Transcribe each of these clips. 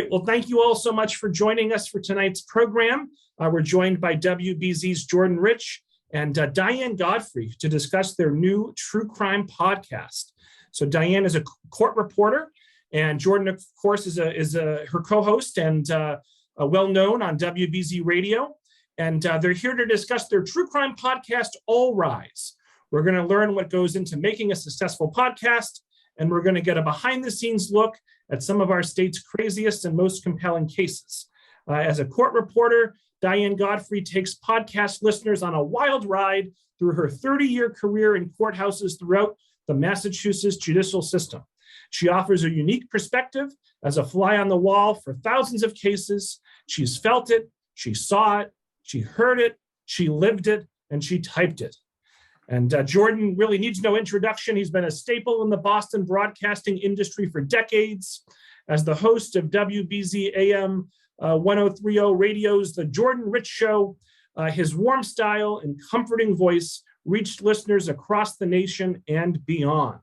Great. Well, thank you all so much for joining us for tonight's program. We're joined by WBZ's Jordan Rich and Diane Godfrey to discuss their new true crime podcast. So Diane is a court reporter, and Jordan, of course, is her co-host and well-known on WBZ Radio. And they're here to discuss their true crime podcast, All Rise. We're going to learn what goes into making a successful podcast, and we're going to get a behind-the-scenes look at some of our state's craziest and most compelling cases. As a court reporter, Diane Godfrey takes podcast listeners on a wild ride through her 30-year career in courthouses throughout the Massachusetts judicial system. She offers a unique perspective as a fly on the wall for thousands of cases. She's felt it, she saw it, she heard it, she lived it, and she typed it. And Jordan really needs no introduction. He's been a staple in the Boston broadcasting industry for decades. As the host of WBZ AM 1030 Radio's The Jordan Rich Show, his warm style and comforting voice reached listeners across the nation and beyond.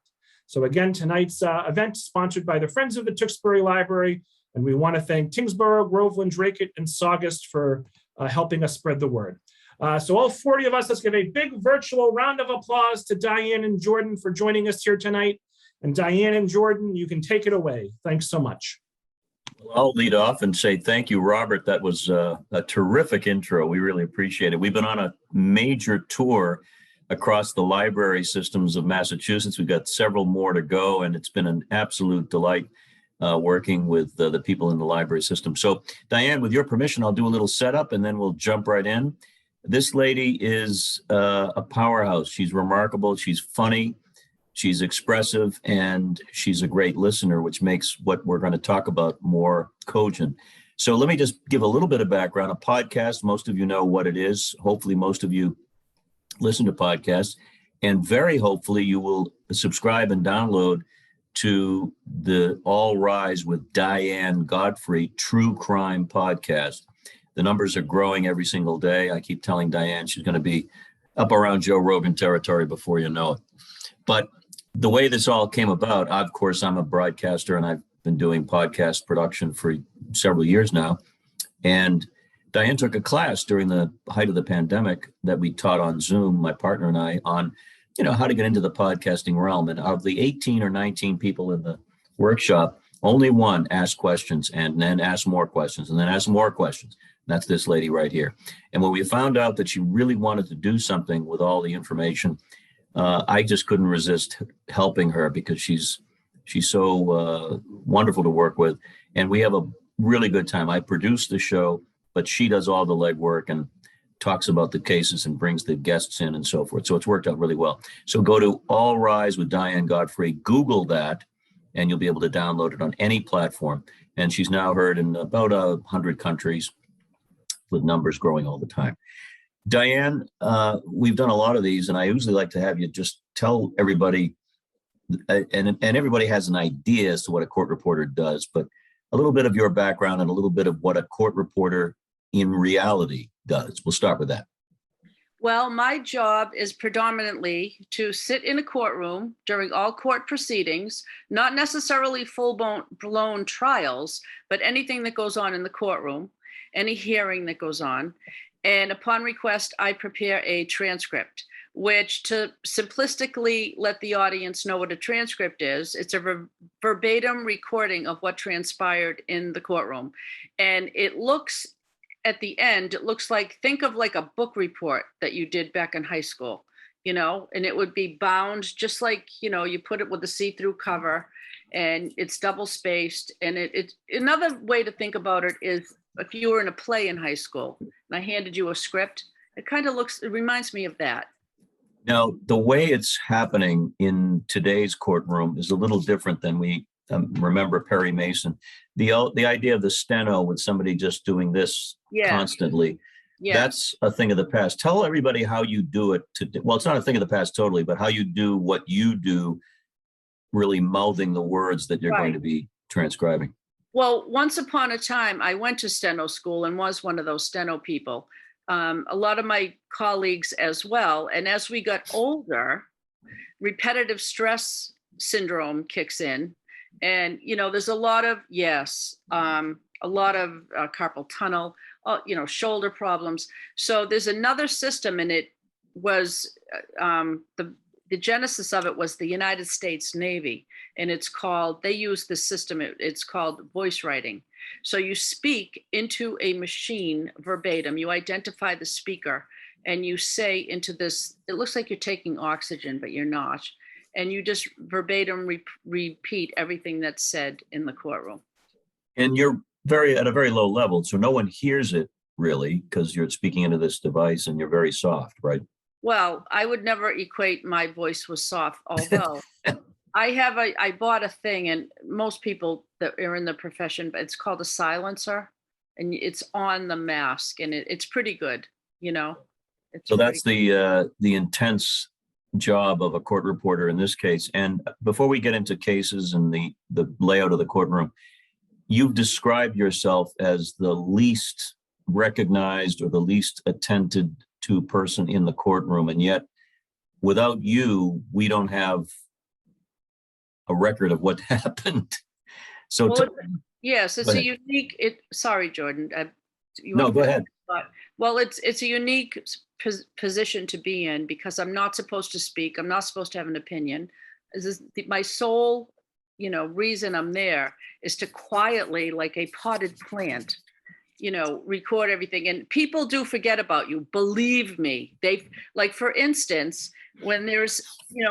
So again, tonight's event is sponsored by the Friends of the Tewksbury Library, and we want to thank Tingsboro, Groveland, Dracut, and Saugus for helping us spread the word. So all 40 of us, let's give a big virtual round of applause to Diane and Jordan for joining us here tonight. And Diane and Jordan, you can take it away. Thanks so much. Well, I'll lead off and say thank you, Robert. That was a terrific intro. We really appreciate it. We've been on a major tour across the library systems of Massachusetts. We've got several more to go, and it's been an absolute delight working with the people in the library system. So, Diane, with your permission, I'll do a little setup, and then we'll jump right in. This lady is a powerhouse. She's remarkable. She's funny. She's expressive, and she's a great listener, which makes what we're going to talk about more cogent. So let me just give a little bit of background. A podcast, most of you know what it is. Hopefully, most of you listen to podcasts, and very hopefully you will subscribe and download to the All Rise with Diane Godfrey True Crime Podcast. The numbers are growing every single day. I keep telling Diane she's going to be up around Joe Rogan territory before you know it. But the way this all came about, of course, I'm a broadcaster and I've been doing podcast production for several years now. And Diane took a class during the height of the pandemic that we taught on Zoom, my partner and I, on, how to get into the podcasting realm. And of the 18 or 19 people in the workshop, only one asked questions and then asked more questions and then asked more questions. That's this lady right here. And when we found out that she really wanted to do something with all the information, I just couldn't resist helping her because she's so wonderful to work with. And we have a really good time. I produce the show, but she does all the legwork and talks about the cases and brings the guests in and so forth. So it's worked out really well. So go to All Rise with Diane Godfrey, Google that, and you'll be able to download it on any platform. And she's now heard in about 100 countries, with numbers growing all the time. Diane, we've done a lot of these, and I usually like to have you just tell everybody, and everybody has an idea as to what a court reporter does, but a little bit of your background and a little bit of what a court reporter in reality does. We'll start with that. Well, my job is predominantly to sit in a courtroom during all court proceedings, not necessarily full-blown trials, but anything that goes on in the courtroom, any hearing that goes on. And upon request, I prepare a transcript, which, to simplistically let the audience know what a transcript is, it's a verbatim recording of what transpired in the courtroom. And it looks, at the end, it looks like, think of like a book report that you did back in high school, and it would be bound just like, you put it with a see-through cover, and it's double spaced. And it's another way to think about it is, if you were in a play in high school and I handed you a script, it reminds me of that. Now, the way it's happening in today's courtroom is a little different than we remember Perry Mason. The idea of the steno with somebody just doing this constantly, that's a thing of the past. Tell everybody how you do it. Well, it's not a thing of the past totally, but how you do what you do, really mouthing the words that you're going to be transcribing. Well, once upon a time, I went to steno school and was one of those steno people. A lot of my colleagues as well. And as we got older, repetitive stress syndrome kicks in. And, there's a lot of, a lot of carpal tunnel, shoulder problems. So there's another system, and it was the genesis of it was the United States Navy, and they use this system. It's called voice writing. So you speak into a machine verbatim. You identify the speaker, and you say into this. It looks like you're taking oxygen, but you're not. And you just verbatim repeat everything that's said in the courtroom. And you're at a very low level, so no one hears it really, because you're speaking into this device and you're very soft, right? Well, I would never equate my voice with soft, although I bought a thing, and most people that are in the profession, it's called a silencer, and it's on the mask, and it's pretty good, So that's the intense job of a court reporter in this case. And before we get into cases and the layout of the courtroom, you've described yourself as the least recognized or the least attended to person in the courtroom. And yet, without you, we don't have a record of what happened. So yes, it's a unique, sorry, Jordan. No, go ahead. Well, it's a unique position to be in, because I'm not supposed to speak. I'm not supposed to have an opinion. My sole, reason I'm there is to quietly, like a potted plant, record everything. And people do forget about you. Believe me. Like, for instance, when there's,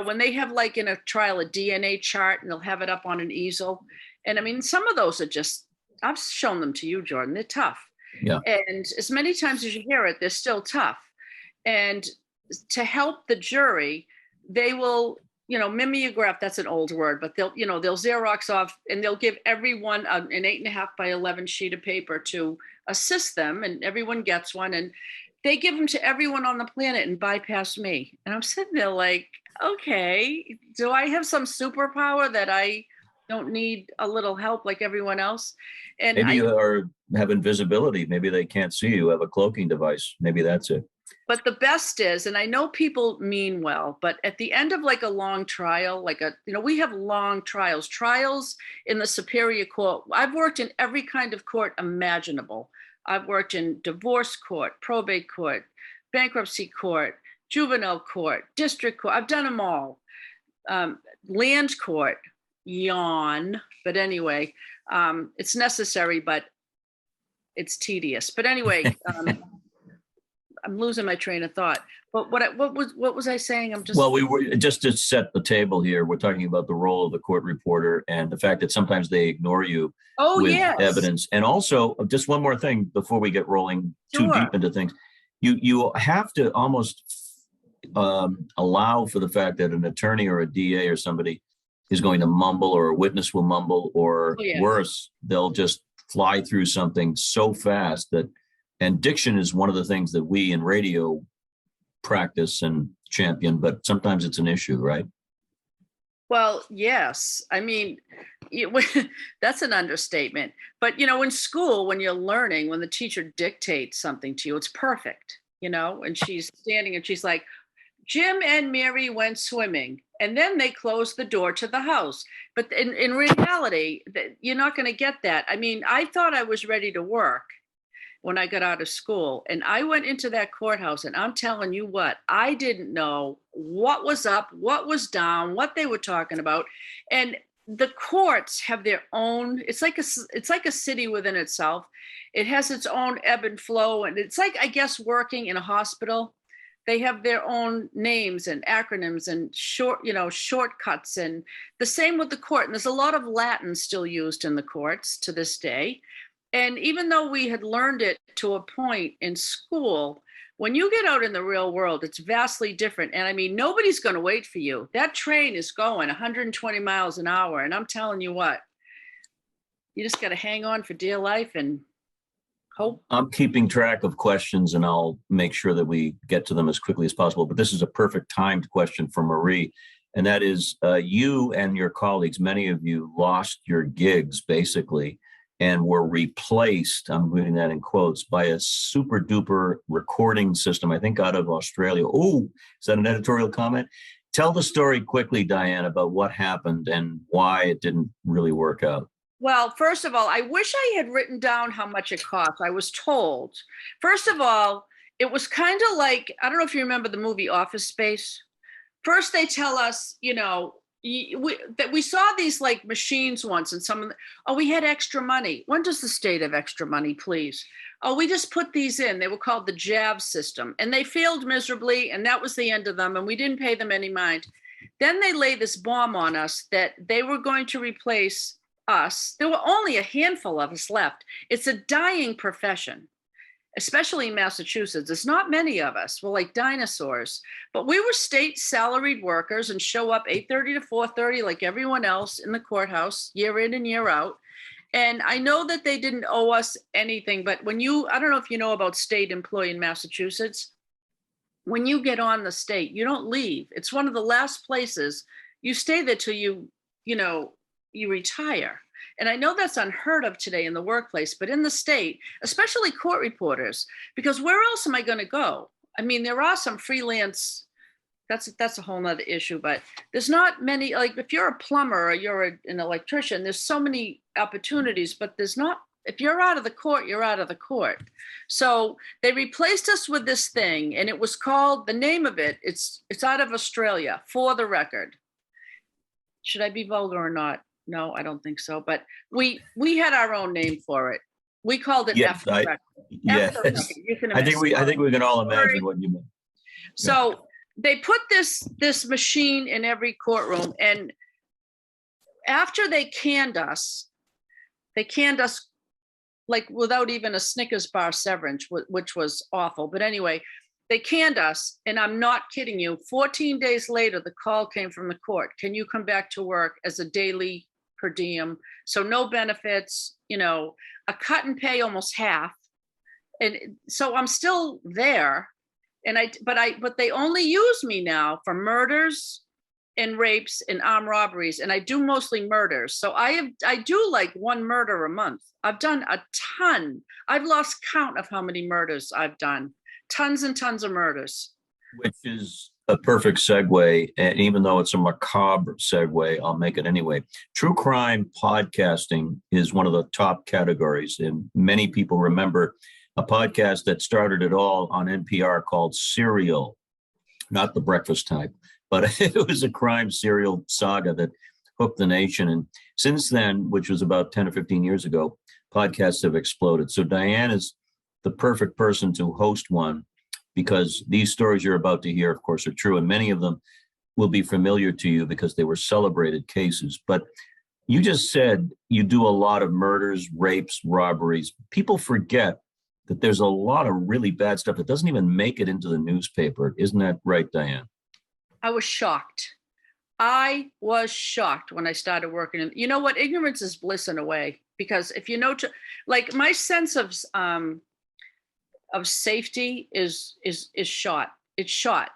when they have, like, in a trial, a DNA chart, and they'll have it up on an easel. And I mean, some of those are just, I've shown them to you, Jordan. They're tough. Yeah. And as many times as you hear it, they're still tough. And to help the jury, they will, mimeograph, that's an old word, but they'll Xerox off, and they'll give everyone an 8.5 by 11 sheet of paper to assist them, and everyone gets one, and they give them to everyone on the planet and bypass me. And I'm sitting there like, okay, do I have some superpower that I don't need a little help like everyone else? And maybe you have invisibility. Maybe they can't see you. Have a cloaking device. Maybe that's it. But the best is, and I know people mean well, but at the end of, like, a long trial, we have long trials in the Superior Court. I've worked in every kind of court imaginable. I've worked in divorce court, probate court, bankruptcy court, juvenile court, district court. I've done them all. Land court, yawn. But anyway, it's necessary, but it's tedious. But anyway, I'm losing my train of thought. But what was I saying? We were just to set the table here. We're talking about the role of the court reporter and the fact that sometimes they ignore you with evidence. And also, just one more thing before we get rolling too deep into things, you have to almost allow for the fact that an attorney or a DA or somebody is going to mumble, or a witness will mumble, or worse, they'll just fly through something so fast that. And diction is one of the things that we in radio practice and champion, but sometimes it's an issue, right? Well, yes. I mean, that's an understatement. But, in school, when you're learning, when the teacher dictates something to you, it's perfect, and she's standing and she's like, Jim and Mary went swimming, and then they closed the door to the house. But in reality, you're not going to get that. I mean, I thought I was ready to work when I got out of school, and I went into that courthouse, and I'm telling you what, I didn't know what was up, what was down, what they were talking about. And the courts have their own, it's like a city within itself. It has its own ebb and flow. And it's like, I guess, working in a hospital. They have their own names and acronyms and shortcuts, and the same with the court. And there's a lot of Latin still used in the courts to this day. And even though we had learned it to a point in school, when you get out in the real world, it's vastly different. And I mean, nobody's going to wait for you. That train is going 120 miles an hour. And I'm telling you what, you just got to hang on for dear life and hope. I'm keeping track of questions, and I'll make sure that we get to them as quickly as possible. But this is a perfect timed question for Marie. And that is, you and your colleagues, many of you lost your gigs, basically, and were replaced, I'm putting that in quotes, by a super duper recording system, I think out of Australia. Oh, is that an editorial comment? Tell the story quickly, Diane, about what happened and why it didn't really work out. Well, first of all, I wish I had written down how much it cost. I was told. First of all, it was kind of like, I don't know if you remember the movie Office Space. First, they tell us, that we saw these like machines once, and oh, we had extra money. When does the state have extra money, please? Oh, we just put these in. They were called the JAB system, and they failed miserably, and that was the end of them, and we didn't pay them any mind. Then they lay this bomb on us that they were going to replace us. There were only a handful of us left. It's a dying profession, especially in Massachusetts. There's not many of us. We're like dinosaurs. But we were state salaried workers and show up 8:30 to 4:30 like everyone else in the courthouse, year in and year out. And I know that they didn't owe us anything, but I don't know if you know about state employee in Massachusetts, when you get on the state, you don't leave. It's one of the last places. You stay there till you retire. And I know that's unheard of today in the workplace, but in the state, especially court reporters, because where else am I going to go? I mean, there are some freelance, that's a whole nother issue, but there's not many, like if you're a plumber or you're an electrician, there's so many opportunities, but there's not, if you're out of the court, you're out of the court. So they replaced us with this thing, and it was called, the name of it, it's out of Australia, For the Record. Should I be vulgar or not? No, I don't think so. But we had our own name for it. We called it Yes, F the Record. yes. F the Record. You can I think we can all Sorry. imagine what you mean. So they put this machine in every courtroom, and after they canned us like without even a Snickers bar severance, which was awful. But anyway, they canned us, and I'm not kidding you. 14 days later, the call came from the court. Can you come back to work as a daily per diem? So no benefits, a cut and pay almost half. And so I'm still there. And but they only use me now for murders and rapes and armed robberies. And I do mostly murders. So I do like one murder a month. I've done a ton. I've lost count of how many murders I've done. Tons and tons of murders. Which is a perfect segue. And even though it's a macabre segue, I'll make it anyway. True crime podcasting is one of the top categories. And many people remember a podcast that started it all on NPR called Serial, not the breakfast type, but it was a crime serial saga that hooked the nation. And since then, which was about 10 or 15 years ago, podcasts have exploded. So Diane is the perfect person to host one, because these stories you're about to hear, of course, are true. And many of them will be familiar to you because they were celebrated cases. But you just said you do a lot of murders, rapes, robberies. People forget that there's a lot of really bad stuff that doesn't even make it into the newspaper. Isn't that right, Diane? I was shocked. I was shocked when I started working. You know what? Ignorance is bliss in a way, because if you know, like my sense of safety is shot. It's shot.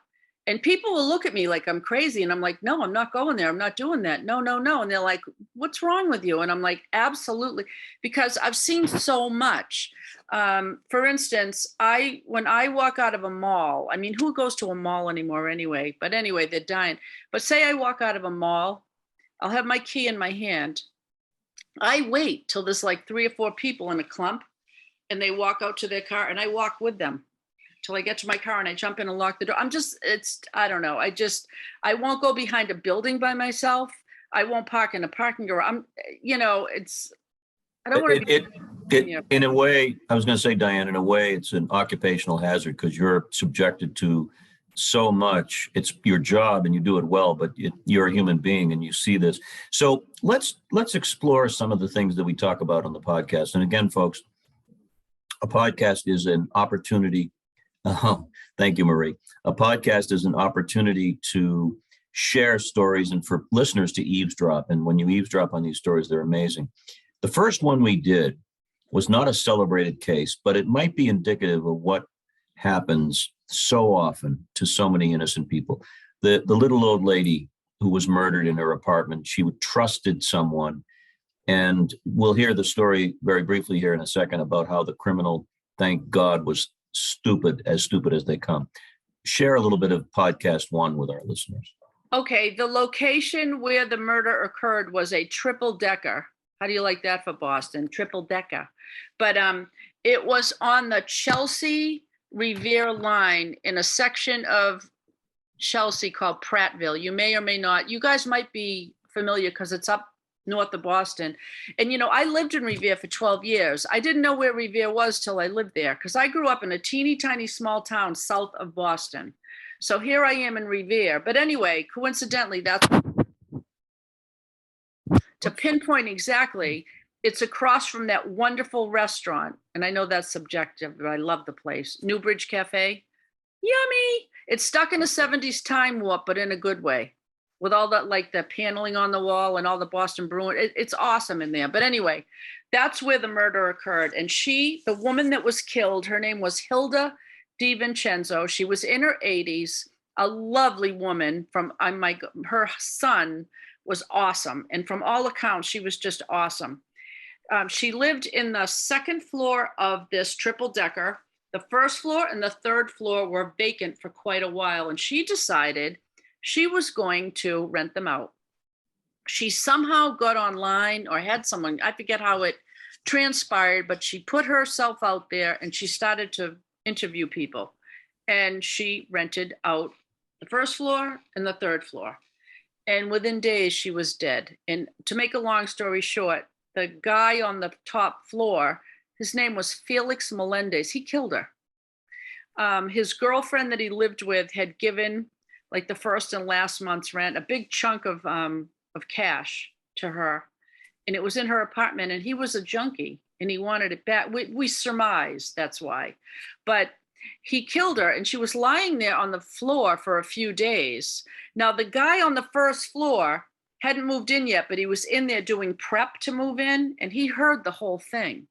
And people will look at me like I'm crazy. And I'm like, no, I'm not going there. I'm not doing that. No. And they're like, what's wrong with you? And I'm like, absolutely. Because I've seen so much. For instance, when I walk out of a mall, I mean, who goes to a mall anymore anyway? But anyway, they're dying. But say I walk out of a mall, I'll have my key in my hand. I wait till there's like 3 or 4 people in a clump, and they walk out to their car, and I walk with them till I get to my car, and I jump in and lock the door. I don't know. I won't go behind a building by myself. I won't park in a parking garage. I don't want to in a way, I was going to say, Diane, in a way, it's an occupational hazard because you're subjected to so much. It's your job and you do it well, but you're a human being and you see this. So let's explore some of the things that we talk about on the podcast. And again, folks, a podcast is an opportunity. Thank you, Marie. A podcast is an opportunity to share stories and for listeners to eavesdrop. And when you eavesdrop on these stories, they're amazing. The first one we did was not a celebrated case, but it might be indicative of what happens so often to so many innocent people. The little old lady who was murdered in her apartment, she trusted someone. And we'll hear the story very briefly here in a second about how the criminal, thank God, was stupid as they come. Share a little bit of podcast 1 with our listeners. Okay, the location where the murder occurred was a triple-decker How do you like that for Boston? Triple decker. But it was on the Chelsea Revere line in a section of Chelsea called Prattville. You may or may not. You guys might be familiar because it's up north of Boston. And, you know, I lived in Revere for 12 years. I didn't know where Revere was till I lived there because I grew up in a teeny tiny small town south of Boston. So here I am in Revere. But anyway, coincidentally, that's to pinpoint exactly, it's across from that wonderful restaurant. And I know that's subjective, but I love the place. Newbridge Cafe. Yummy. It's stuck in a 70s time warp, but in a good way. With all that, like the paneling on the wall and all the Boston Bruin. It's awesome in there. But anyway, that's where the murder occurred. And the woman that was killed, her name was Hilda DiVincenzo. She was in her 80s, a lovely woman. Her son was awesome. And from all accounts, she was just awesome. She lived in the second floor of this triple decker. The first floor and the third floor were vacant for quite a while. And she decided she was going to rent them out. She somehow got online or had someone, I forget how it transpired, but she put herself out there and she started to interview people. And she rented out the first floor and the third floor. And within days, she was dead. And to make a long story short, the guy on the top floor, his name was Felix Melendez. He killed her. His girlfriend that he lived with had given like the first and last month's rent, a big chunk of cash to her. And it was in her apartment and he was a junkie and he wanted it back. We surmise that's why, but he killed her and she was lying there on the floor for a few days. Now the guy on the first floor hadn't moved in yet, but he was in there doing prep to move in and he heard the whole thing.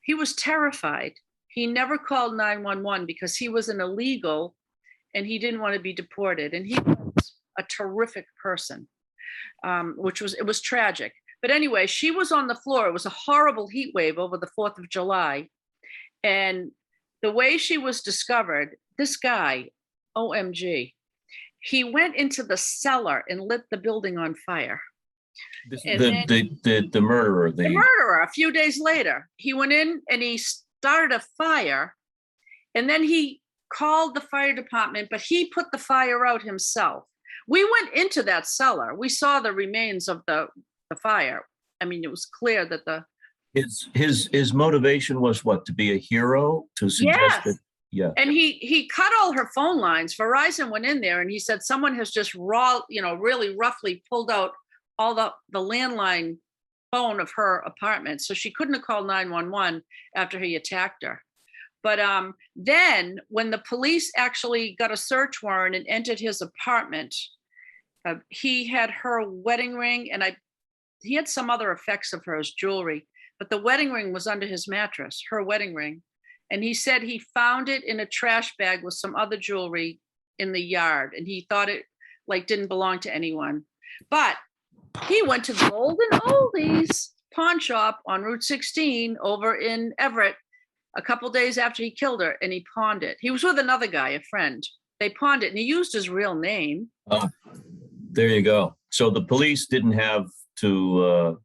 He was terrified. He never called 911 because he was an illegal and he didn't want to be deported. And he was a terrific person, it was tragic. But anyway, she was on the floor. It was a horrible heat wave over the 4th of July. And the way she was discovered, this guy, OMG, he went into the cellar and lit the building on fire. The murderer. The murderer, a few days later, he went in and he started a fire. And then he called the fire department, but he put the fire out himself. We went into that cellar. We saw the remains of the fire. I mean, it was clear that his motivation was what? To be a hero? To suggest that, yeah. And he cut all her phone lines. Verizon went in there and he said someone has just really roughly pulled out all the landline phone of her apartment. So she couldn't have called 911 after he attacked her. But then when the police actually got a search warrant and entered his apartment, he had her wedding ring and he had some other effects of hers, jewelry, but the wedding ring was under his mattress, her wedding ring. And he said he found it in a trash bag with some other jewelry in the yard. And he thought it didn't belong to anyone. But he went to the Golden Oldies pawn shop on Route 16 over in Everett a couple days after he killed her, and he pawned it. He was with another guy, a friend. They pawned it, and he used his real name. There you go. So the police didn't have to,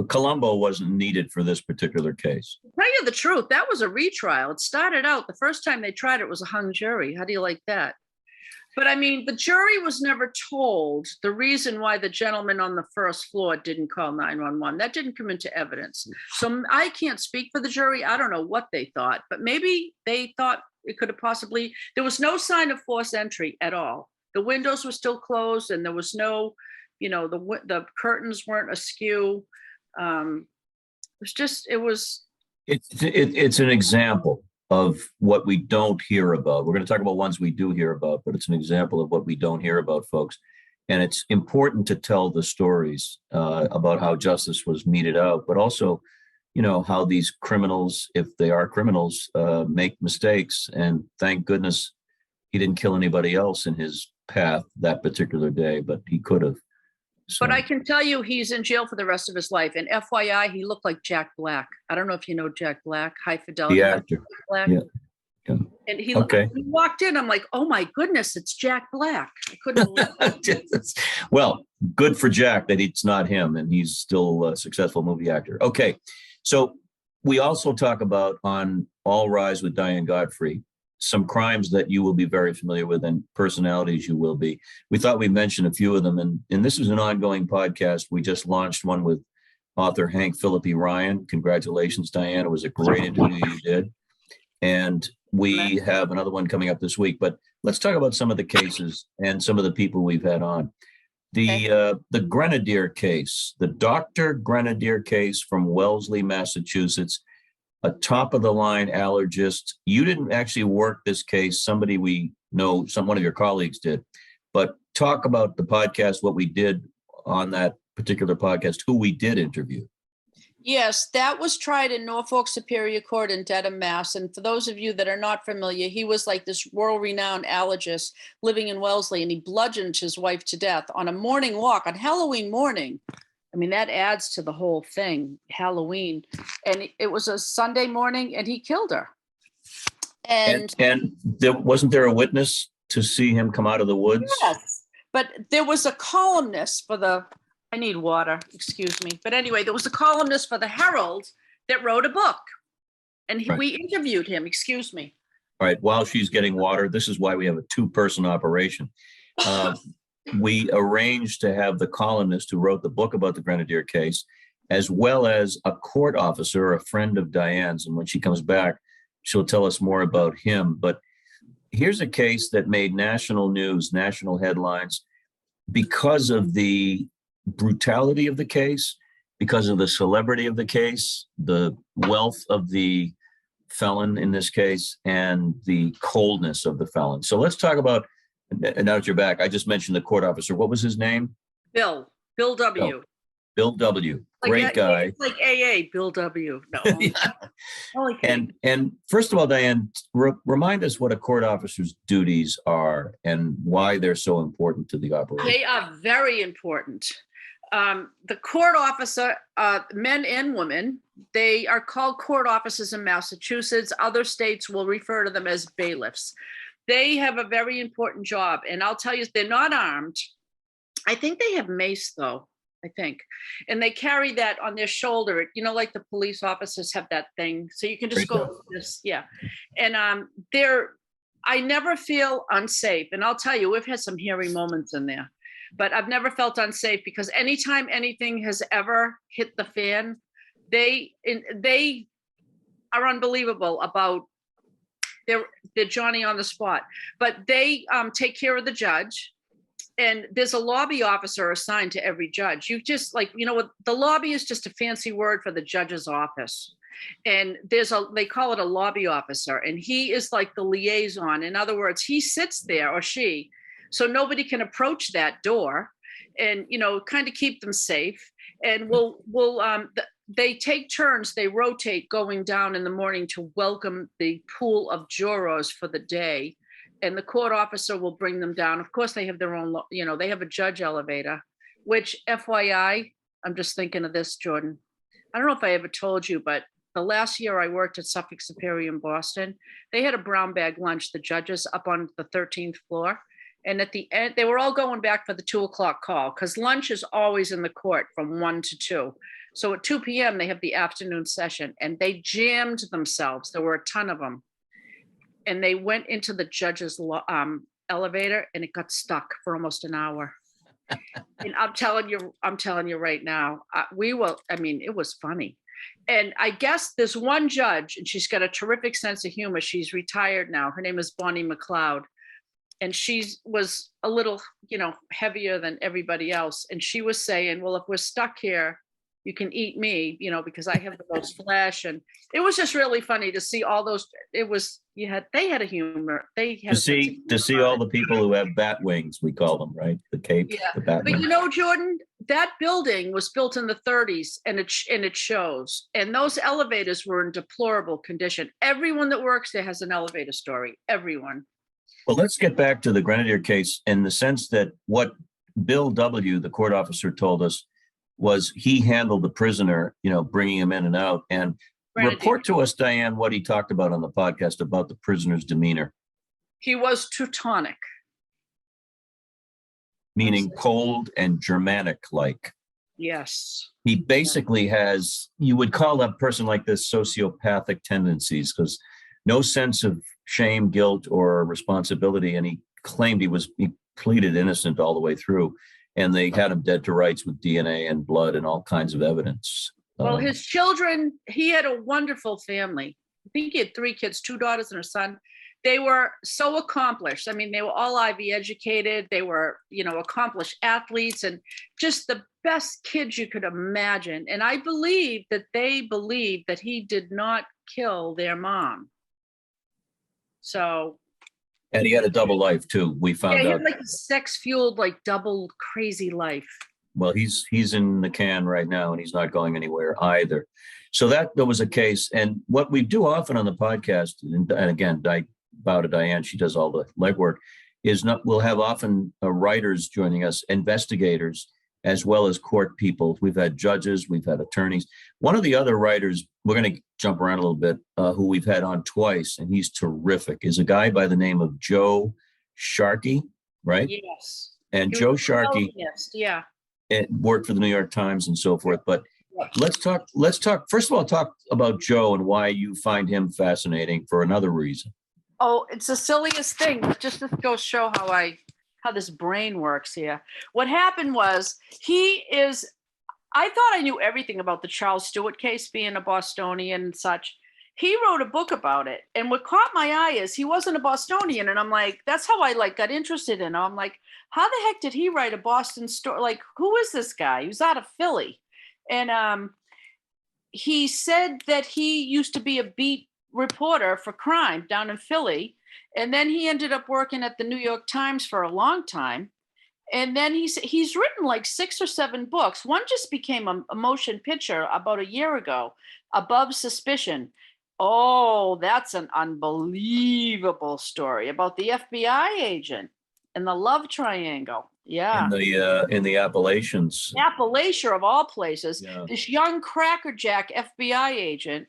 Colombo wasn't needed for this particular case. To tell you the truth, that was a retrial. It started out, the first time they tried it was a hung jury. How do you like that? But I mean, the jury was never told the reason why the gentleman on the first floor didn't call 911. That didn't come into evidence. So I can't speak for the jury. I don't know what they thought, but maybe they thought it could have possibly, there was no sign of forced entry at all. The windows were still closed and there was no, the curtains weren't askew. It's an example of what we don't hear about. We're going to talk about ones we do hear about, but it's an example of what we don't hear about, folks. And it's important to tell the stories about how justice was meted out, but also, how these criminals, if they are criminals, make mistakes. And thank goodness he didn't kill anybody else in his path that particular day, but he could have. So. But I can tell you he's in jail for the rest of his life. And FYI, he looked like Jack Black. I don't know if you know Jack Black, High Fidelity. The actor. Black. Yeah. And he Okay. he walked in. I'm like, oh my goodness, it's Jack Black. I couldn't believe it. Well, good for Jack that it's not him and he's still a successful movie actor. Okay. So we also talk about on All Rise with Diane Godfrey, some crimes that you will be very familiar with and personalities you will be. We thought we'd mention a few of them. And this is an ongoing podcast. We just launched one with author Hank Philippi Ryan. Congratulations, Diane. It was a great interview you did. And we have another one coming up this week. But let's talk about some of the cases and some of the people we've had on. The Grenadier case, the Dr. Grenadier case from Wellesley, Massachusetts, a top-of-the-line allergist. You didn't actually work this case. Somebody we know, one of your colleagues did. But talk about the podcast, what we did on that particular podcast, who we did interview. Yes, that was tried in Norfolk Superior Court in Dedham, Mass. And for those of you that are not familiar, he was like this world-renowned allergist living in Wellesley, and he bludgeoned his wife to death on a morning walk on Halloween morning. I mean, that adds to the whole thing, Halloween. And it was a Sunday morning, and he killed her. And wasn't there a witness to see him come out of the woods? Yes, but there was a columnist for the... I need water, excuse me. But anyway, there was a columnist for the Herald that wrote a book, and we interviewed him, excuse me. All right, while she's getting water, this is why we have a two-person operation. We arranged to have the columnist who wrote the book about the Grenadier case, as well as a court officer, a friend of Diane's. And when she comes back, she'll tell us more about him. But here's a case that made national news, national headlines, because of the brutality of the case, because of the celebrity of the case, the wealth of the felon in this case, and the coldness of the felon. So let's talk about, and now that you're back, I just mentioned the court officer. What was his name? Bill W. Oh, Bill W. Great guy. It's like AA, Bill W. No. Yeah. And first of all, Diane, remind us what a court officer's duties are and why they're so important to the operation. They are very important. The court officer, men and women, they are called court officers in Massachusetts. Other states will refer to them as bailiffs. They have a very important job. And I'll tell you, they're not armed. I think they have mace, though, I think. And they carry that on their shoulder. You know, like the police officers have that thing. So you can just go with this. Yeah. And I never feel unsafe. And I'll tell you, we've had some hairy moments in there. But I've never felt unsafe because anytime anything has ever hit the fan, they are unbelievable about they're Johnny on the spot. But they take care of the judge, and there's a lobby officer assigned to every judge. You just the lobby is just a fancy word for the judge's office. And they call it a lobby officer, and he is like the liaison. In other words, he sits there, or she, so nobody can approach that door, and kind of keep them safe. And they take turns, they rotate going down in the morning to welcome the pool of jurors for the day, and the court officer will bring them down. Of course, they have their own, they have a judge elevator, which, FYI, I'm just thinking of this, Jordan. I don't know if I ever told you, but the last year I worked at Suffolk Superior in Boston, they had a brown bag lunch, the judges up on the 13th floor. And at the end, they were all going back for the 2:00 call, because lunch is always in the court from 1 to 2. So at 2 p.m., they have the afternoon session, and they jammed themselves. There were a ton of them. And they went into the judge's elevator, and it got stuck for almost an hour. And I'm telling you right now, it was funny. And I guess there's one judge, and she's got a terrific sense of humor. She's retired now. Her name is Bonnie McLeod. And she was a little, heavier than everybody else. And she was saying, well, if we're stuck here, you can eat me, because I have the most flesh. And it was just really funny to see all those. They had a humor. They had to see all the people who have bat wings, we call them, right? The cape, yeah. The bat wings. But Jordan, that building was built in the 30s, and it shows. And those elevators were in deplorable condition. Everyone that works there has an elevator story. Everyone. Well, let's get back to the Grenadier case in the sense that what Bill W., the court officer, told us was he handled the prisoner, bringing him in and out. And report to us, Diane, what he talked about on the podcast about the prisoner's demeanor. He was Teutonic. Meaning cold and Germanic-like. Yes. He basically has, you would call that person like this sociopathic tendencies, because no sense of shame, guilt, or responsibility. And he claimed he pleaded innocent all the way through. And they had him dead to rights with DNA and blood and all kinds of evidence. Well, his children, he had a wonderful family. I think he had 3 kids, 2 daughters and a son. They were so accomplished. I mean, they were all Ivy educated. They were, accomplished athletes and just the best kids you could imagine. And I believe that they believed that he did not kill their mom. So. And he had a double life too. We found out. He had like a sex-fueled, like double crazy life. Well, he's in the can right now and he's not going anywhere either. So that was a case. And what we do often on the podcast, and again, bow to Diane, she does all the legwork, we'll have often writers joining us, investigators, as well as court people. We've had judges, we've had attorneys. One of the other writers, we're going to jump around a little bit, who we've had on twice, and he's terrific, is a guy by the name of Joe Sharkey, right? Yes. And Joe Sharkey worked for the New York Times and so forth. But let's talk, first of all, talk about Joe and why you find him fascinating for another reason. Oh, it's the silliest thing, but just to go show how this brain works here. What happened was I thought I knew everything about the Charles Stewart case, being a Bostonian and such. He wrote a book about it. And what caught my eye is he wasn't a Bostonian. And I'm like, that's how I got interested in him. I'm like, how the heck did he write a Boston story? Like, who is this guy? He was out of Philly. And he said that he used to be a beat reporter for crime down in Philly. And then he ended up working at the New York Times for a long time. And then he's written like 6 or 7 books. One just became a motion picture about a year ago, Above Suspicion. Oh, that's an unbelievable story about the FBI agent and the love triangle. Yeah. In the Appalachians. Appalachia of all places. Yeah. This young crackerjack FBI agent,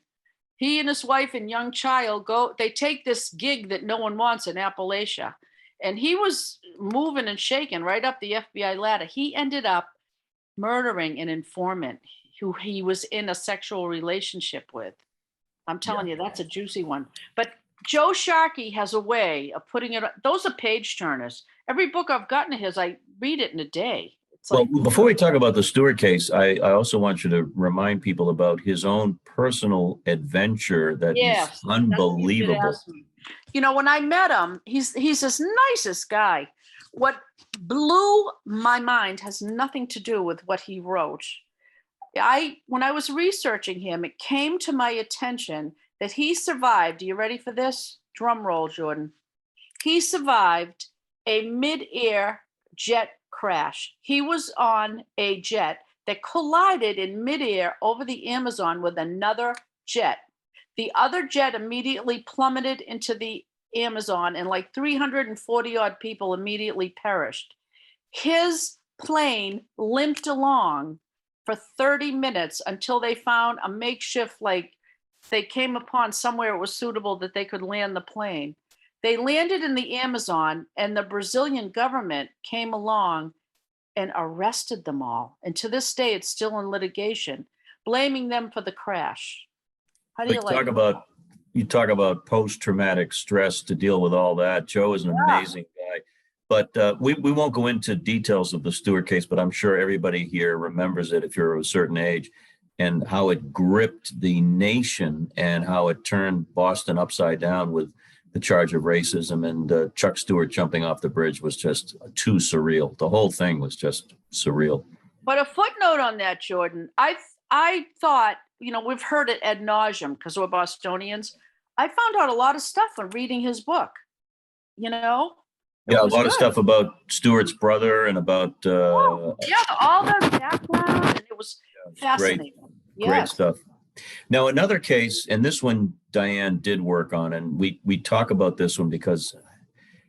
he and his wife and young child they take this gig that no one wants in Appalachia. And he was moving and shaking right up the FBI ladder. He ended up murdering an informant who he was in a sexual relationship with. I'm telling you, that's a juicy one. But Joe Sharkey has a way of putting it, those are page turners. Every book I've gotten of his, I read it in a day. Well, before we talk about the Stewart case, I also want you to remind people about his own personal adventure that is unbelievable. When I met him, he's this nicest guy. What blew my mind has nothing to do with what he wrote. When I was researching him, it came to my attention that he survived. Are you ready for this? Drum roll, Jordan. He survived a mid-air jet crash. He was on a jet that collided in midair over the Amazon with another jet. The other jet immediately plummeted into the Amazon and like 340 odd people immediately perished. His plane limped along for 30 minutes until they found a makeshift, they came upon somewhere it was suitable that they could land the plane. They landed in the Amazon and the Brazilian government came along and arrested them all. And to this day, it's still in litigation, blaming them for the crash. How do you like that? You talk about post-traumatic stress to deal with all that. Joe is an amazing guy. But we won't go into details of the Stewart case, but I'm sure everybody here remembers it if you're of a certain age, and how it gripped the nation and how it turned Boston upside down with the charge of racism, and Chuck Stewart jumping off the bridge was just too surreal. The whole thing was just surreal. But a footnote on that, Jordan, I thought, we've heard it ad nauseum because we're Bostonians. I found out a lot of stuff when reading his book, Yeah, a lot of stuff about Stewart's brother and about... all the background, and it was fascinating. Great stuff. Now, another case, and this one Diane did work on, and we talk about this one because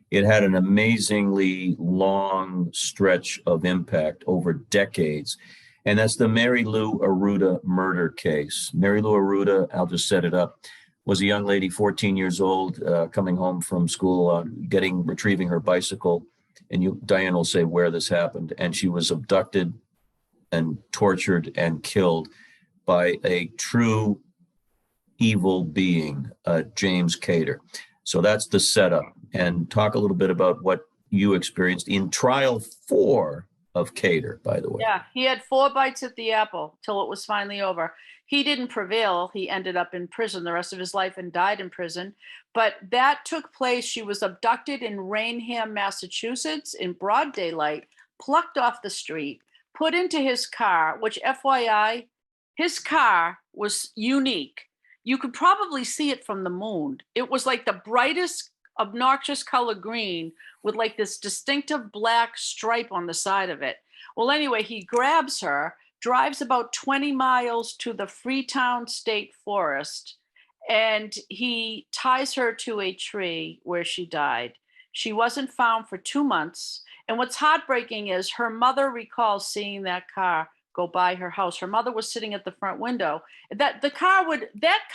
it had an amazingly long stretch of impact over decades. And that's the Mary Lou Eruda murder case. Mary Lou Eruda, I'll just set it up, was a young lady, 14 years old, coming home from school, retrieving her bicycle. And Diane will say where this happened. And she was abducted and tortured and killed by a true evil being, James Cater. So that's the setup. And talk a little bit about what you experienced in trial 4 of Cater, by the way. Yeah, he had 4 bites at the apple till it was finally over. He didn't prevail. He ended up in prison the rest of his life and died in prison. But that took place. She was abducted in Rainham, Massachusetts in broad daylight, plucked off the street, put into his car, which FYI, his car was unique. You could probably see it from the moon. It was like the brightest, obnoxious color green with like this distinctive black stripe on the side of it. Well, anyway, he grabs her, drives about 20 miles to the Freetown State Forest, and he ties her to a tree where she died. She wasn't found for 2 months. And what's heartbreaking is her mother recalls seeing that car go by her house. Her mother was sitting at the front window. That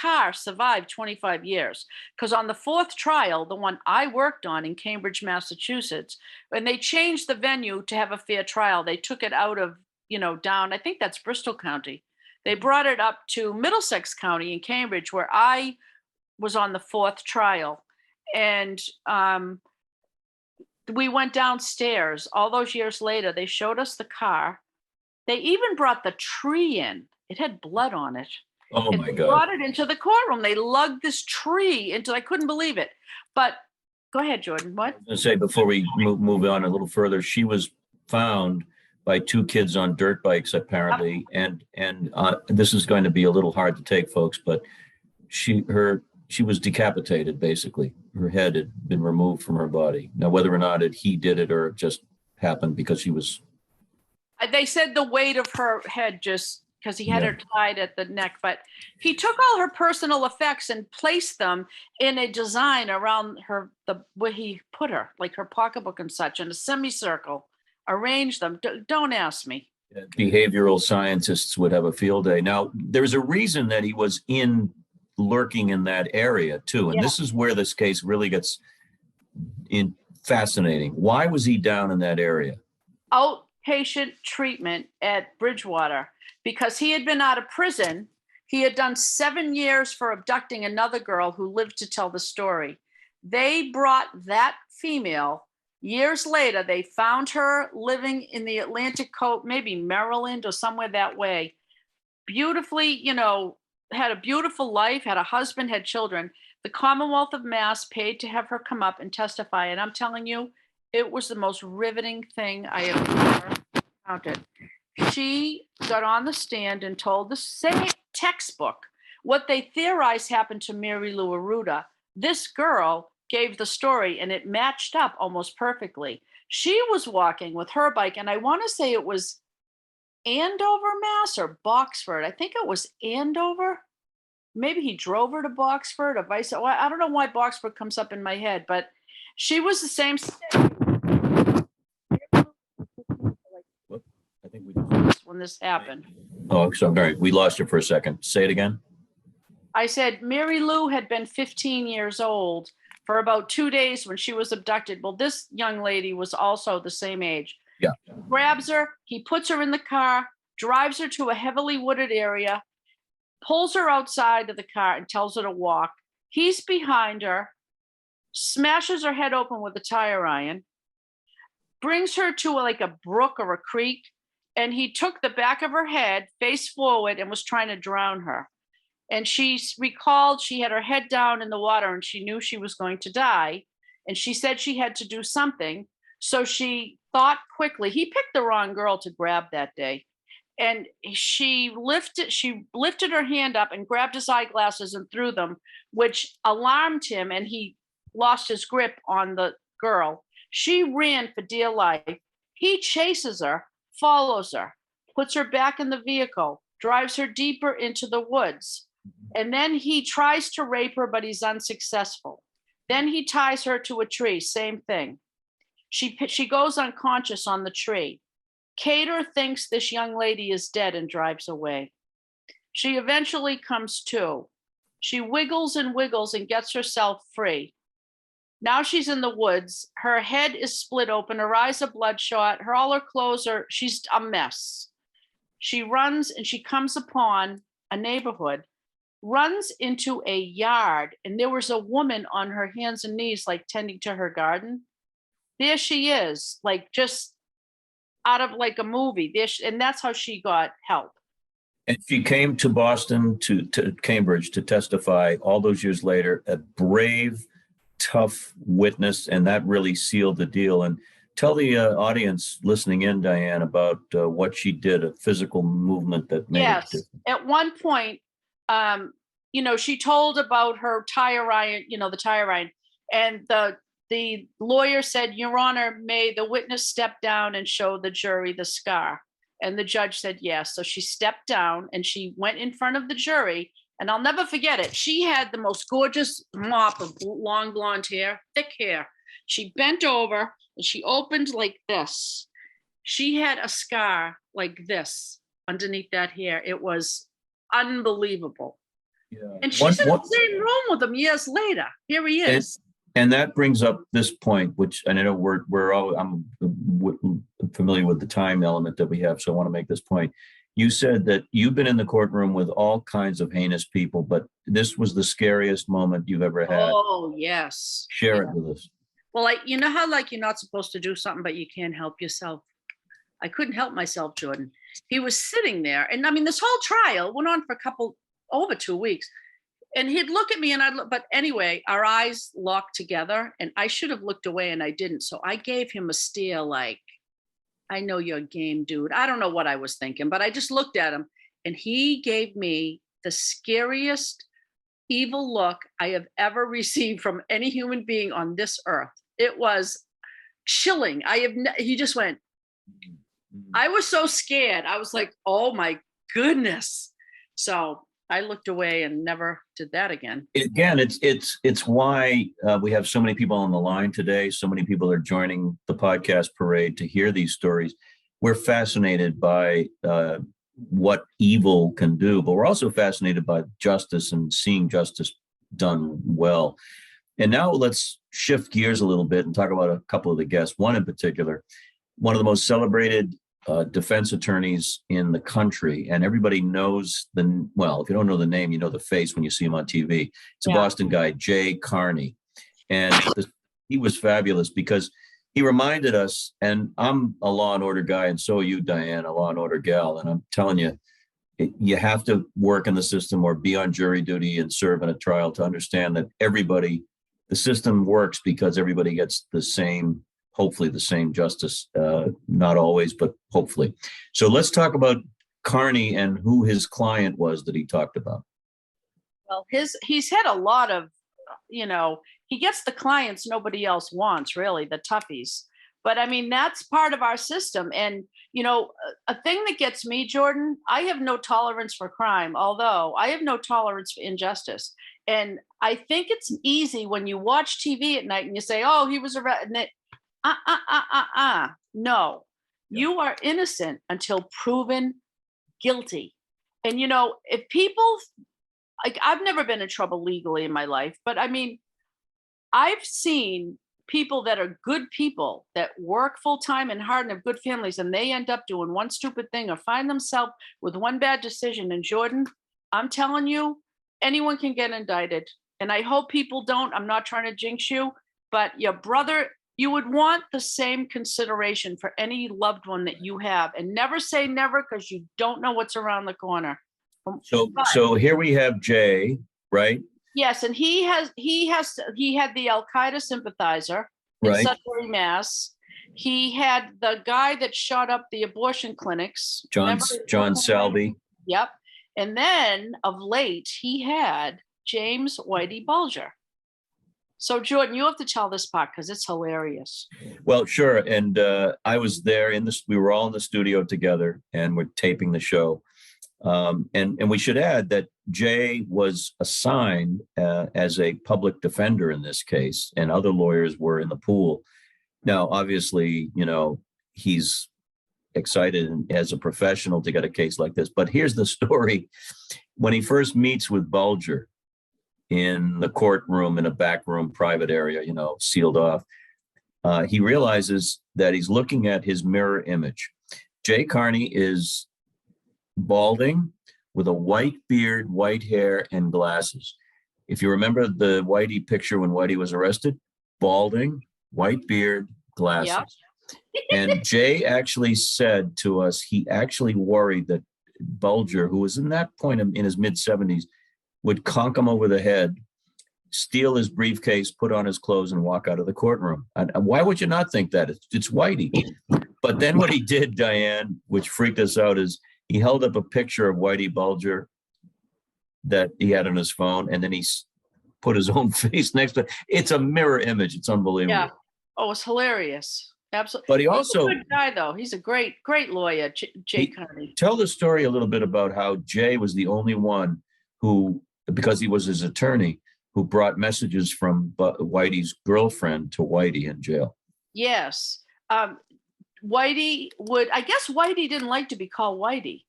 car survived 25 years, because on the 4th trial, the one I worked on in Cambridge, Massachusetts, when they changed the venue to have a fair trial, they took it out of, down, I think that's Bristol County. They brought it up to Middlesex County in Cambridge, where I was on the 4th trial. And we went downstairs all those years later. They showed us the car. They even brought the tree in. It had blood on it. Oh my God. They brought it into the courtroom. They lugged this tree into, I couldn't believe it. But go ahead, Jordan. What? I was going to say, before we move on a little further, she was found by 2 kids on dirt bikes, apparently. And this is going to be a little hard to take, folks, but she was decapitated, basically. Her head had been removed from her body. Now, whether or not he did it or it just happened because she was... They said the weight of her head, just because he had her tied at the neck, but he took all her personal effects and placed them in a design around where he put her, like her pocketbook and such, in a semicircle, arranged them. Don't ask me. Behavioral scientists would have a field day. Now, there's a reason that he was lurking in that area too. And this is where this case really gets fascinating. Why was he down in that area? Outpatient treatment at Bridgewater, because he had been out of prison. He had done 7 years for abducting another girl who lived to tell the story. They brought that female. Years later, they found her living in the Atlantic coast, maybe Maryland or somewhere that way. Beautifully, had a beautiful life, had a husband, had children. The Commonwealth of Mass paid to have her come up and testify. And I'm telling you, it was the most riveting thing I have ever encountered. She got on the stand and told the same textbook what they theorized happened to Mary Lou Eruda. This girl gave the story, and it matched up almost perfectly. She was walking with her bike, and I want to say it was Andover, Mass, or Boxford. I think it was Andover. Maybe he drove her to Boxford or vice versa. I don't know why Boxford comes up in my head, but she was the same. I think when this happened. Oh, sorry. We lost you for a second. Say it again. I said Mary Lou had been 15 years old for about 2 days when she was abducted. Well, this young lady was also the same age. Yeah. He grabs her, he puts her in the car, drives her to a heavily wooded area, pulls her outside of the car and tells her to walk. He's behind her, smashes her head open with a tire iron, brings her to like a brook or a creek, and he took the back of her head face forward and was trying to drown her. And she recalled she had her head down in the water and she knew she was going to die. And she said she had to do something. So she thought quickly. He picked the wrong girl to grab that day. And she lifted her hand up and grabbed his eyeglasses and threw them, which alarmed him, and he lost his grip on the girl. She ran for dear life. He chases her, follows her, puts her back in the vehicle, drives her deeper into the woods. And then he tries to rape her, but he's unsuccessful. Then he ties her to a tree, same thing. She goes unconscious on the tree. Cater thinks this young lady is dead and drives away. She eventually comes to. She wiggles and wiggles and gets herself free. Now she's in the woods. Her head is split open. Her eyes are bloodshot. All her clothes are, she's a mess. She runs and she comes upon a neighborhood, runs into a yard, and there was a woman on her hands and knees, like tending to her garden. There she is, like just out of like a movie. And that's how she got help. And she came to Boston, to Cambridge, to testify all those years later, a brave, tough witness, and that really sealed the deal. And tell the audience listening in, Diane, about what she did, a physical movement that made it different. At one point, she told about her tire iron, the tire iron, and the lawyer said, Your Honor, may the witness step down and show the jury the scar. And the judge said yes. So she stepped down and she went in front of the jury. And I'll never forget it. She had the most gorgeous mop of long blonde hair, thick hair. She bent over and she opened like this. She had a scar like this underneath that hair. It was unbelievable. Yeah. And she's in the same room with him years later. Here he is. And that brings up this point, which, and I know I'm familiar with the time element that we have, so I want to make this point. You said that you've been in the courtroom with all kinds of heinous people, but this was the scariest moment you've ever had. Oh, yes. Share it with us. Well, you know how you're not supposed to do something, but you can't help yourself. I couldn't help myself, Jordan. He was sitting there, and I mean, this whole trial went on for over 2 weeks. And he'd look at me and I'd look, but anyway, our eyes locked together and I should have looked away and I didn't. So I gave him a stare like, I know you're game, dude. I don't know what I was thinking, but I just looked at him and he gave me the scariest evil look I have ever received from any human being on this earth. It was chilling. He just went, I was so scared. I was like, oh my goodness. So I looked away and never did that again. Again, it's why we have so many people on the line today. So many people are joining the podcast parade to hear these stories. We're fascinated by what evil can do, but we're also fascinated by justice and seeing justice done well. And now let's shift gears a little bit and talk about a couple of the guests. One in particular, one of the most celebrated defense attorneys in the country, and everybody knows if you don't know the name, you know the face when you see him on TV. It's a Boston guy, Carney, and he was fabulous because he reminded us, and I'm a law and order guy, and so are you, Diane, a law and order gal, and I'm telling you, you have to work in the system or be on jury duty and serve in a trial to understand that the system works because everybody gets hopefully the same justice, not always, but hopefully. So let's talk about Carney and who his client was that he talked about. Well, he's had a lot of, he gets the clients nobody else wants, really, the toughies. But I mean, that's part of our system. And, a thing that gets me, Jordan, I have no tolerance for crime, although I have no tolerance for injustice. And I think it's easy when you watch TV at night and you say, oh, he was arrested. No, you are innocent until proven guilty. And, if people, I've never been in trouble legally in my life, but I mean, I've seen people that are good people that work full time and hard and have good families, and they end up doing one stupid thing or find themselves with one bad decision. And Jordan, I'm telling you, anyone can get indicted. And I hope people don't. I'm not trying to jinx you, but your brother, you would want the same consideration for any loved one that you have, and never say never because you don't know what's around the corner. So here we have Jay, right? Yes, and he had the Al Qaeda sympathizer in Sudbury, Mass. He had the guy that shot up the abortion clinics, John Salvi. Yep, and then of late he had James Whitey Bulger. So, Jordan, you have to tell this part because it's hilarious. Well, sure. And I was there we were all in the studio together and we're taping the show. And we should add that Jay was assigned as a public defender in this case, and other lawyers were in the pool. Now, obviously, he's excited as a professional to get a case like this. But here's the story. When he first meets with Bulger in the courtroom, in a back room, private area, sealed off, he realizes that he's looking at his mirror image. Jay Carney is balding with a white beard, white hair, and glasses. If you remember the Whitey picture when Whitey was arrested, balding, white beard, glasses. Yep. And Jay actually said to us, he actually worried that Bulger, who was in that point in his mid-70s, would conk him over the head, steal his briefcase, put on his clothes, and walk out of the courtroom. And why would you not think that? It's Whitey. But then what he did, Diane, which freaked us out, is he held up a picture of Whitey Bulger that he had on his phone, and then he put his own face next to it. It's a mirror image. It's unbelievable. Yeah. Oh, it's hilarious. Absolutely. But he's a good guy, though. He's a great lawyer, Jay Carney. Tell the story a little bit about how Jay was the only one who, because he was his attorney, who brought messages from Whitey's girlfriend to Whitey in jail. Yes. Whitey didn't like to be called Whitey.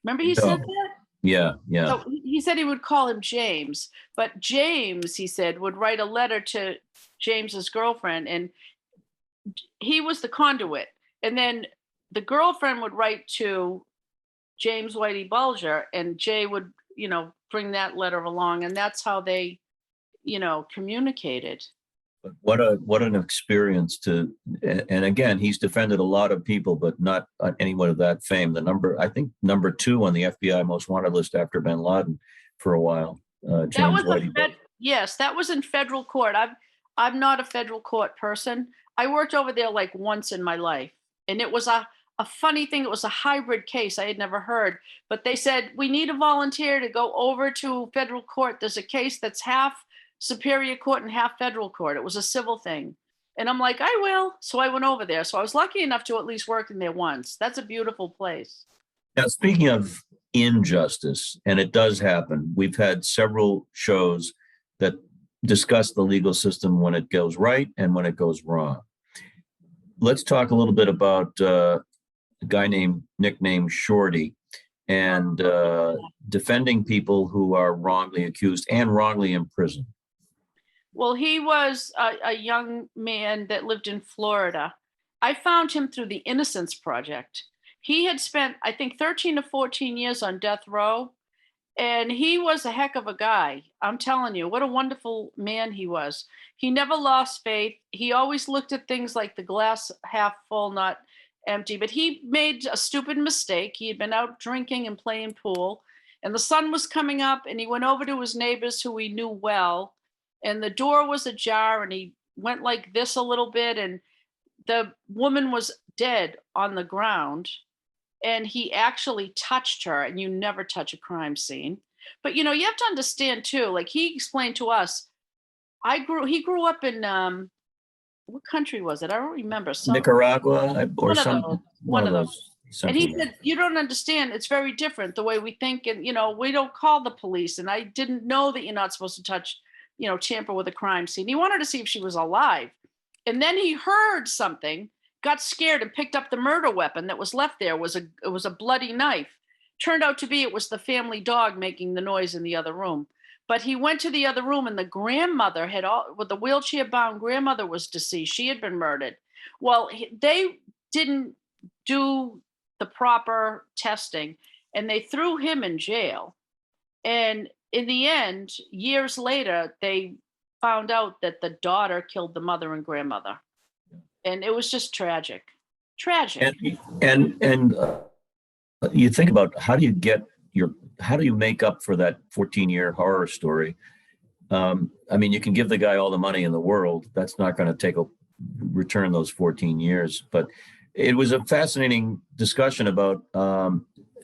Remember he said that? Yeah. So he said he would call him James, but James, he said, would write a letter to James's girlfriend, and he was the conduit. And then the girlfriend would write to James Whitey Bulger, and Jay would, bring that letter along, and that's how they, communicated. What an experience and again, he's defended a lot of people, but not anyone of that fame. I think number 2 on the FBI most wanted list after bin Laden for a while. James Whitey. Yes, that was in federal court. I'm not a federal court person. I worked over there like once in my life, and it was a funny thing. It was a hybrid case I had never heard, but they said, we need a volunteer to go over to federal court. There's a case that's half Superior Court and half federal court. It was a civil thing. And I'm like, I will. So I went over there. So I was lucky enough to at least work in there once. That's a beautiful place. Now, speaking of injustice, and it does happen, we've had several shows that discuss the legal system when it goes right and when it goes wrong. Let's talk a little bit about a guy nicknamed Shorty, and defending people who are wrongly accused and wrongly imprisoned. Well, he was a young man that lived in Florida. I found him through the Innocence Project. He had spent, I think, 13 to 14 years on death row, and he was a heck of a guy. I'm telling you, what a wonderful man he was. He never lost faith. He always looked at things like the glass half full, not empty. But he made a stupid mistake. He had been out drinking and playing pool, and the sun was coming up, and he went over to his neighbors who he knew well, and the door was ajar, and he went like this a little bit, and the woman was dead on the ground, and he actually touched her, and you never touch a crime scene. But, you have to understand, too, like he explained to us, he grew up in, what country was it? I don't remember. Nicaragua or one of those. And he said, you don't understand. It's very different the way we think. And, we don't call the police. And I didn't know that you're not supposed to touch, tamper with a crime scene. He wanted to see if she was alive. And then he heard something, got scared, and picked up the murder weapon that was left there. It was a bloody knife. Turned out to be it was the family dog making the noise in the other room. But he went to the other room, and the grandmother with the wheelchair-bound grandmother was deceased. She had been murdered. Well, they didn't do the proper testing, and they threw him in jail. And in the end, years later, they found out that the daughter killed the mother and grandmother. And it was just tragic. Tragic. And you think about how do you make up for that 14-year horror story? You can give the guy all the money in the world. That's not going to return those 14 years. But it was a fascinating discussion about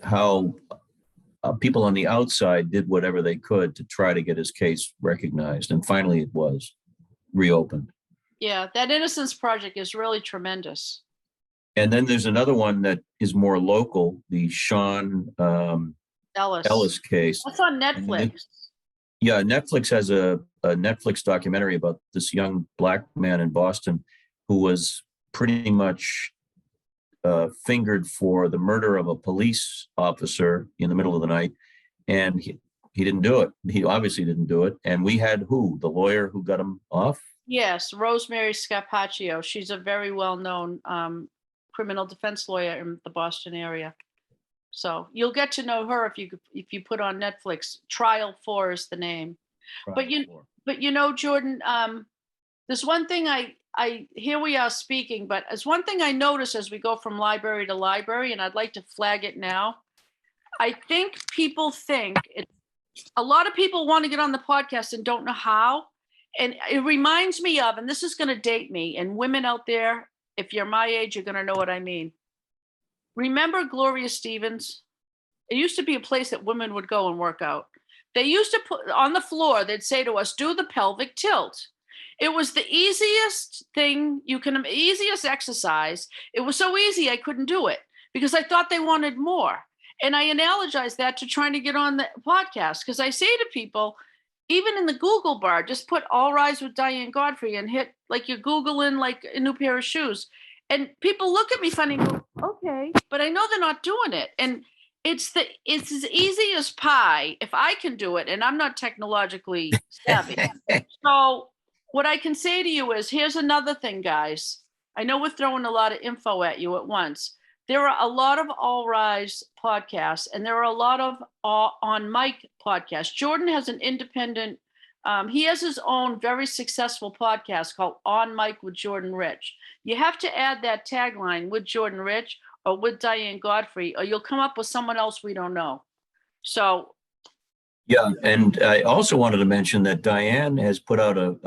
how people on the outside did whatever they could to try to get his case recognized. And finally it was reopened. Yeah, that Innocence Project is really tremendous. And then there's another one that is more local, the Sean Ellis case. That's on Netflix. Netflix has a Netflix documentary about this young black man in Boston who was pretty much fingered for the murder of a police officer in the middle of the night, and he didn't do it. He obviously didn't do it. And we had who? The lawyer who got him off? Yes, Rosemary Scapaccio. She's a very well-known criminal defense lawyer in the Boston area. So you'll get to know her if you put on Netflix. Trial 4 is the name. But you know, Jordan, there's one thing I here we are speaking, but there's one thing I notice as we go from library to library, and I'd like to flag it now. I think people think a lot of people want to get on the podcast and don't know how. And it reminds me of, and this is going to date me, and women out there, if you're my age, you're going to know what I mean. Remember Gloria Stevens? It used to be a place that women would go and work out. They used to put on the floor, they'd say to us, do the pelvic tilt. It was the easiest thing easiest exercise. It was so easy I couldn't do it because I thought they wanted more. And I analogize that to trying to get on the podcast because I say to people, even in the Google bar, just put All Rise with Diane Godfrey and hit like you're Googling like a new pair of shoes. And people look at me funny and go, okay, but I know they're not doing it. And it's as easy as pie if I can do it, and I'm not technologically savvy. So what I can say to you is, here's another thing, guys. I know we're throwing a lot of info at you at once. There are a lot of All Rise podcasts, and there are a lot of On Mic podcasts. Jordan has an independent, he has his own very successful podcast called On Mic with Jordan Rich. You have to add that tagline with Jordan Rich or with Diane Godfrey, or you'll come up with someone else we don't know. So. Yeah, and I also wanted to mention that Diane has put out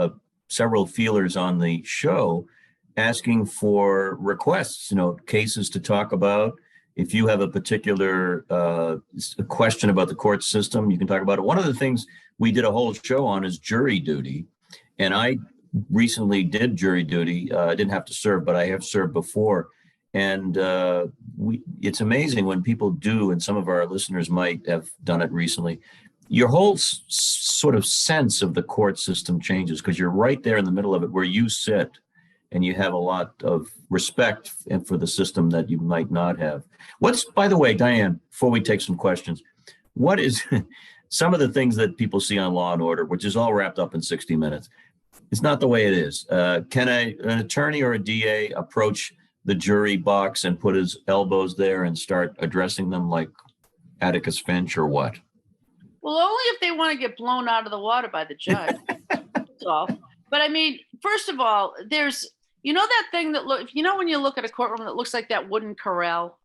several feelers on the show asking for requests, cases to talk about. If you have a particular question about the court system, you can talk about it. One of the things we did a whole show on is jury duty. And I recently did jury duty. I didn't have to serve, but I have served before. And it's amazing when people do, and some of our listeners might have done it recently, your whole sort of sense of the court system changes because you're right there in the middle of it where you sit. And you have a lot of respect for the system that you might not have. By the way, Diane, before we take some questions, what is some of the things that people see on Law and Order, which is all wrapped up in 60 minutes? It's not the way it is. Can an attorney or a DA approach the jury box and put his elbows there and start addressing them like Atticus Finch or what? Well, only if they want to get blown out of the water by the judge. That's all. But I mean, first of all, there's, that thing that when you look at a courtroom that looks like that wooden corral,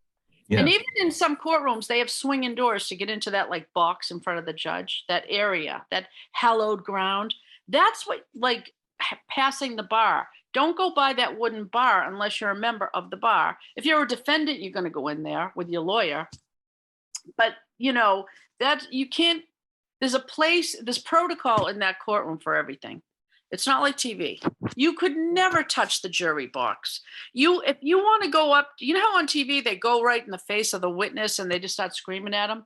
yeah. And even in some courtrooms, they have swinging doors to get into that like box in front of the judge, that area, that hallowed ground. That's what like passing the bar. Don't go by that wooden bar unless you're a member of the bar. If you're a defendant, you're going to go in there with your lawyer. But, that you can't, there's protocol in that courtroom for everything. It's not like TV. You could never touch the jury box. If you want to go up, how on TV they go right in the face of the witness and they just start screaming at him?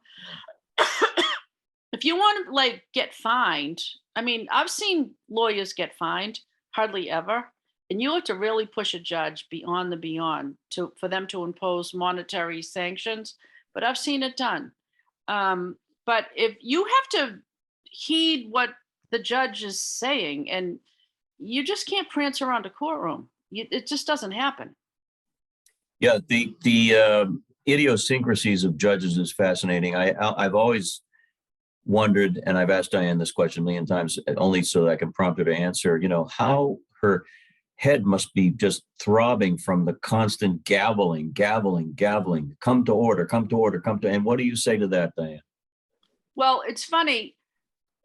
If you want to get fined, I mean, I've seen lawyers get fined, hardly ever. And you have to really push a judge beyond the beyond for them to impose monetary sanctions. But I've seen it done. But if you have to heed what the judge is saying, and you just can't prance around a courtroom. It just doesn't happen. Yeah, the idiosyncrasies of judges is fascinating. I've always wondered, and I've asked Diane this question a million times, only so that I can prompt her to answer, how her head must be just throbbing from the constant gaveling, come to order, and what do you say to that, Diane? Well, it's funny.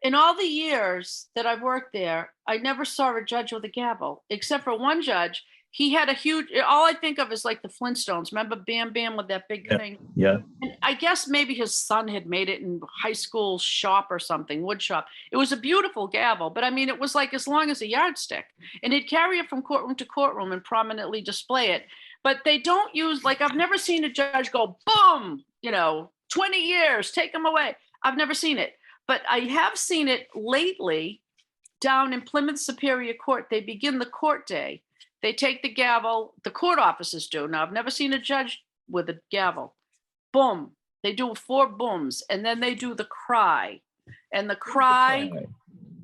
In all the years that I've worked there, I never saw a judge with a gavel, except for one judge. He had a huge, all I think of is like the Flintstones. Remember Bam Bam with that big thing? Yeah. And I guess maybe his son had made it in high school shop or something, wood shop. It was a beautiful gavel, but I mean, it was like as long as a yardstick. And he'd carry it from courtroom to courtroom and prominently display it. But they don't use, I've never seen a judge go, boom, 20 years, take him away. I've never seen it. But I have seen it lately down in Plymouth Superior Court. They begin the court day. They take the gavel, the court officers do. Now, I've never seen a judge with a gavel. Boom. They do 4 booms, and then they do the cry. And the cry,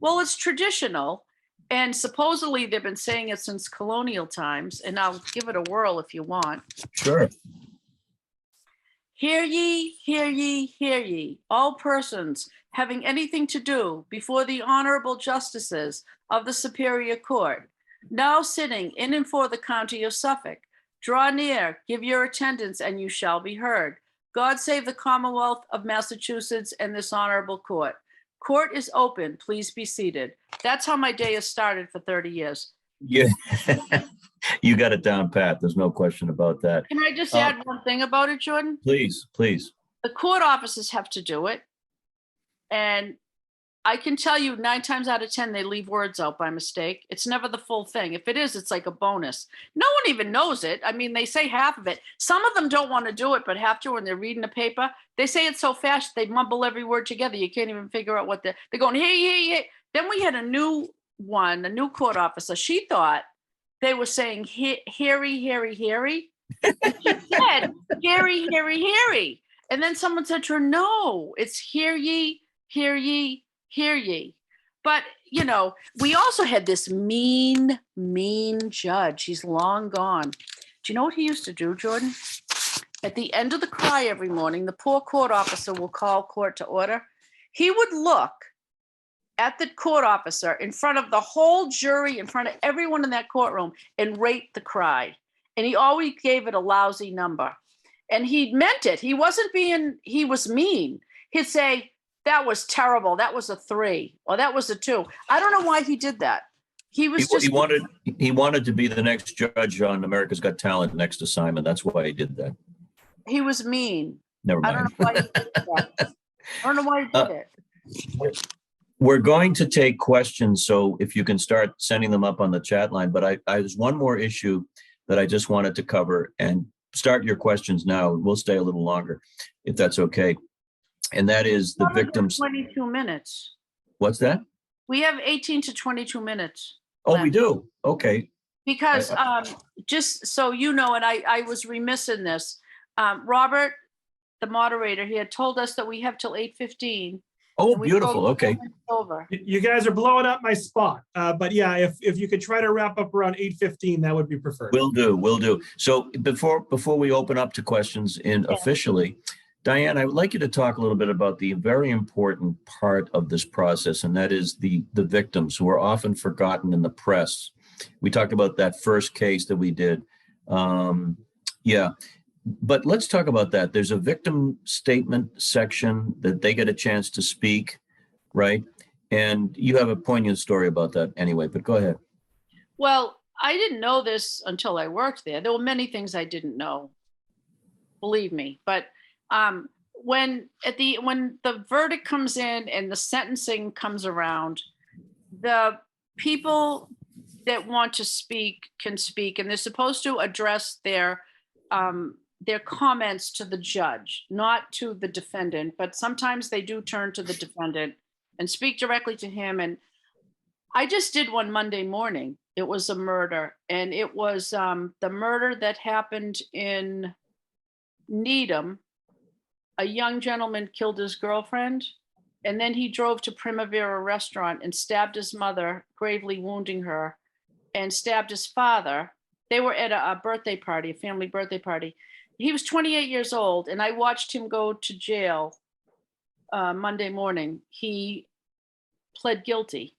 well, it's traditional. And supposedly they've been saying it since colonial times. And I'll give it a whirl if you want. Sure. Hear ye, hear ye, hear ye, all persons having anything to do before the honorable justices of the Superior Court, now sitting in and for the county of Suffolk, draw near, give your attendance, and you shall be heard. God save the Commonwealth of Massachusetts and this honorable court. Court is open. Please be seated. That's how my day has started for 30 years. Yeah. You got it down pat. There's no question about that. Can I just add one thing about it, Jordan? Please, please. The court officers have to do it. And I can tell you 9 times out of 10, they leave words out by mistake. It's never the full thing. If it is, it's like a bonus. No one even knows it. I mean, they say half of it. Some of them don't want to do it, but have to when they're reading the paper. They say it so fast, they mumble every word together. You can't even figure out what they're going, hey. Then we had a new court officer. She thought they were saying, Harry. And she said, Harry. And then someone said to her, no, it's hear ye. But, you know, we also had this mean judge. He's long gone. Do you know what he used to do, Jordan? At the end of the cry every morning, the poor court officer will call court to order. He would look at the court officer in front of the whole jury, in front of everyone in that courtroom, and rate the cry. And he always gave it a lousy number. And he meant it. He was mean. He'd say, that was terrible. That was a 3, or that was a 2. I don't know why he did that. He wanted to be the next judge on America's Got Talent next to Simon. That's why he did that. He was mean. Never mind. I don't know why he did that. I don't know why he did it. We're going to take questions, so if you can start sending them up on the chat line. But there's one more issue that I just wanted to cover, and start your questions now. We'll stay a little longer, if that's okay. And that is the victims. 22 minutes. What's that? We have 18 to 22 minutes. Oh, we do? Okay. Because just so you know, and I was remiss in this, Robert, the moderator, he had told us that we have till 8:15. Oh, beautiful. Okay. Over. You guys are blowing up my spot. But yeah, if you could try to wrap up around 8:15, that would be preferred. Will do. So before we open up to questions officially, Diane, I would like you to talk a little bit about the very important part of this process, and that is the victims who are often forgotten in the press. We talked about that first case that we did. But let's talk about that. There's a victim statement section that they get a chance to speak, right? And you have a poignant story about that anyway, but go ahead. Well, I didn't know this until I worked there. There were many things I didn't know, believe me. But when the verdict comes in and the sentencing comes around, the people that want to speak can speak, and they're supposed to address their comments to the judge, not to the defendant, but sometimes they do turn to the defendant and speak directly to him. And I just did one Monday morning. It was a murder, and it was the murder that happened in Needham. A young gentleman killed his girlfriend, and then he drove to Primavera Restaurant and stabbed his mother, gravely wounding her, and stabbed his father. They were at a birthday party, a family birthday party. He was 28 years old, and I watched him go to jail Monday morning. He pled guilty.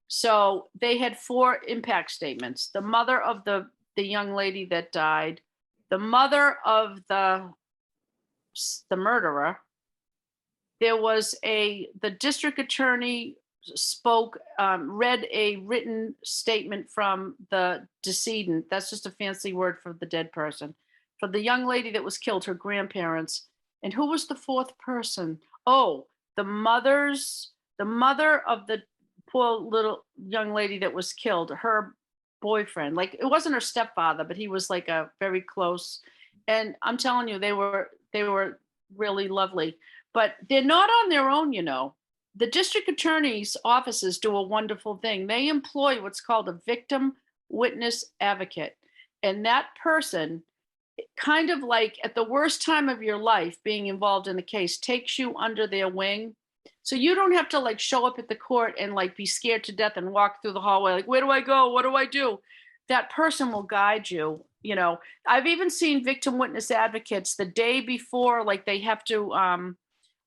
So they had 4 impact statements. The mother of the young lady that died, the mother of the murderer. There was the district attorney read a written statement from the decedent. That's just a fancy word for the dead person. For the young lady that was killed, her grandparents. And who was the 4th person? Oh, the mother of the poor little young lady that was killed, her boyfriend. Like, it wasn't her stepfather, but he was like a very close. And I'm telling you, they were really lovely. But they're not on their own, you know. The district attorney's offices do a wonderful thing. They employ what's called a victim witness advocate. And that person, kind of like at the worst time of your life, being involved in the case, takes you under their wing. So you don't have to like show up at the court and like be scared to death and walk through the hallway. Like, where do I go? What do I do? That person will guide you. You know, I've even seen victim witness advocates the day before, like they have to,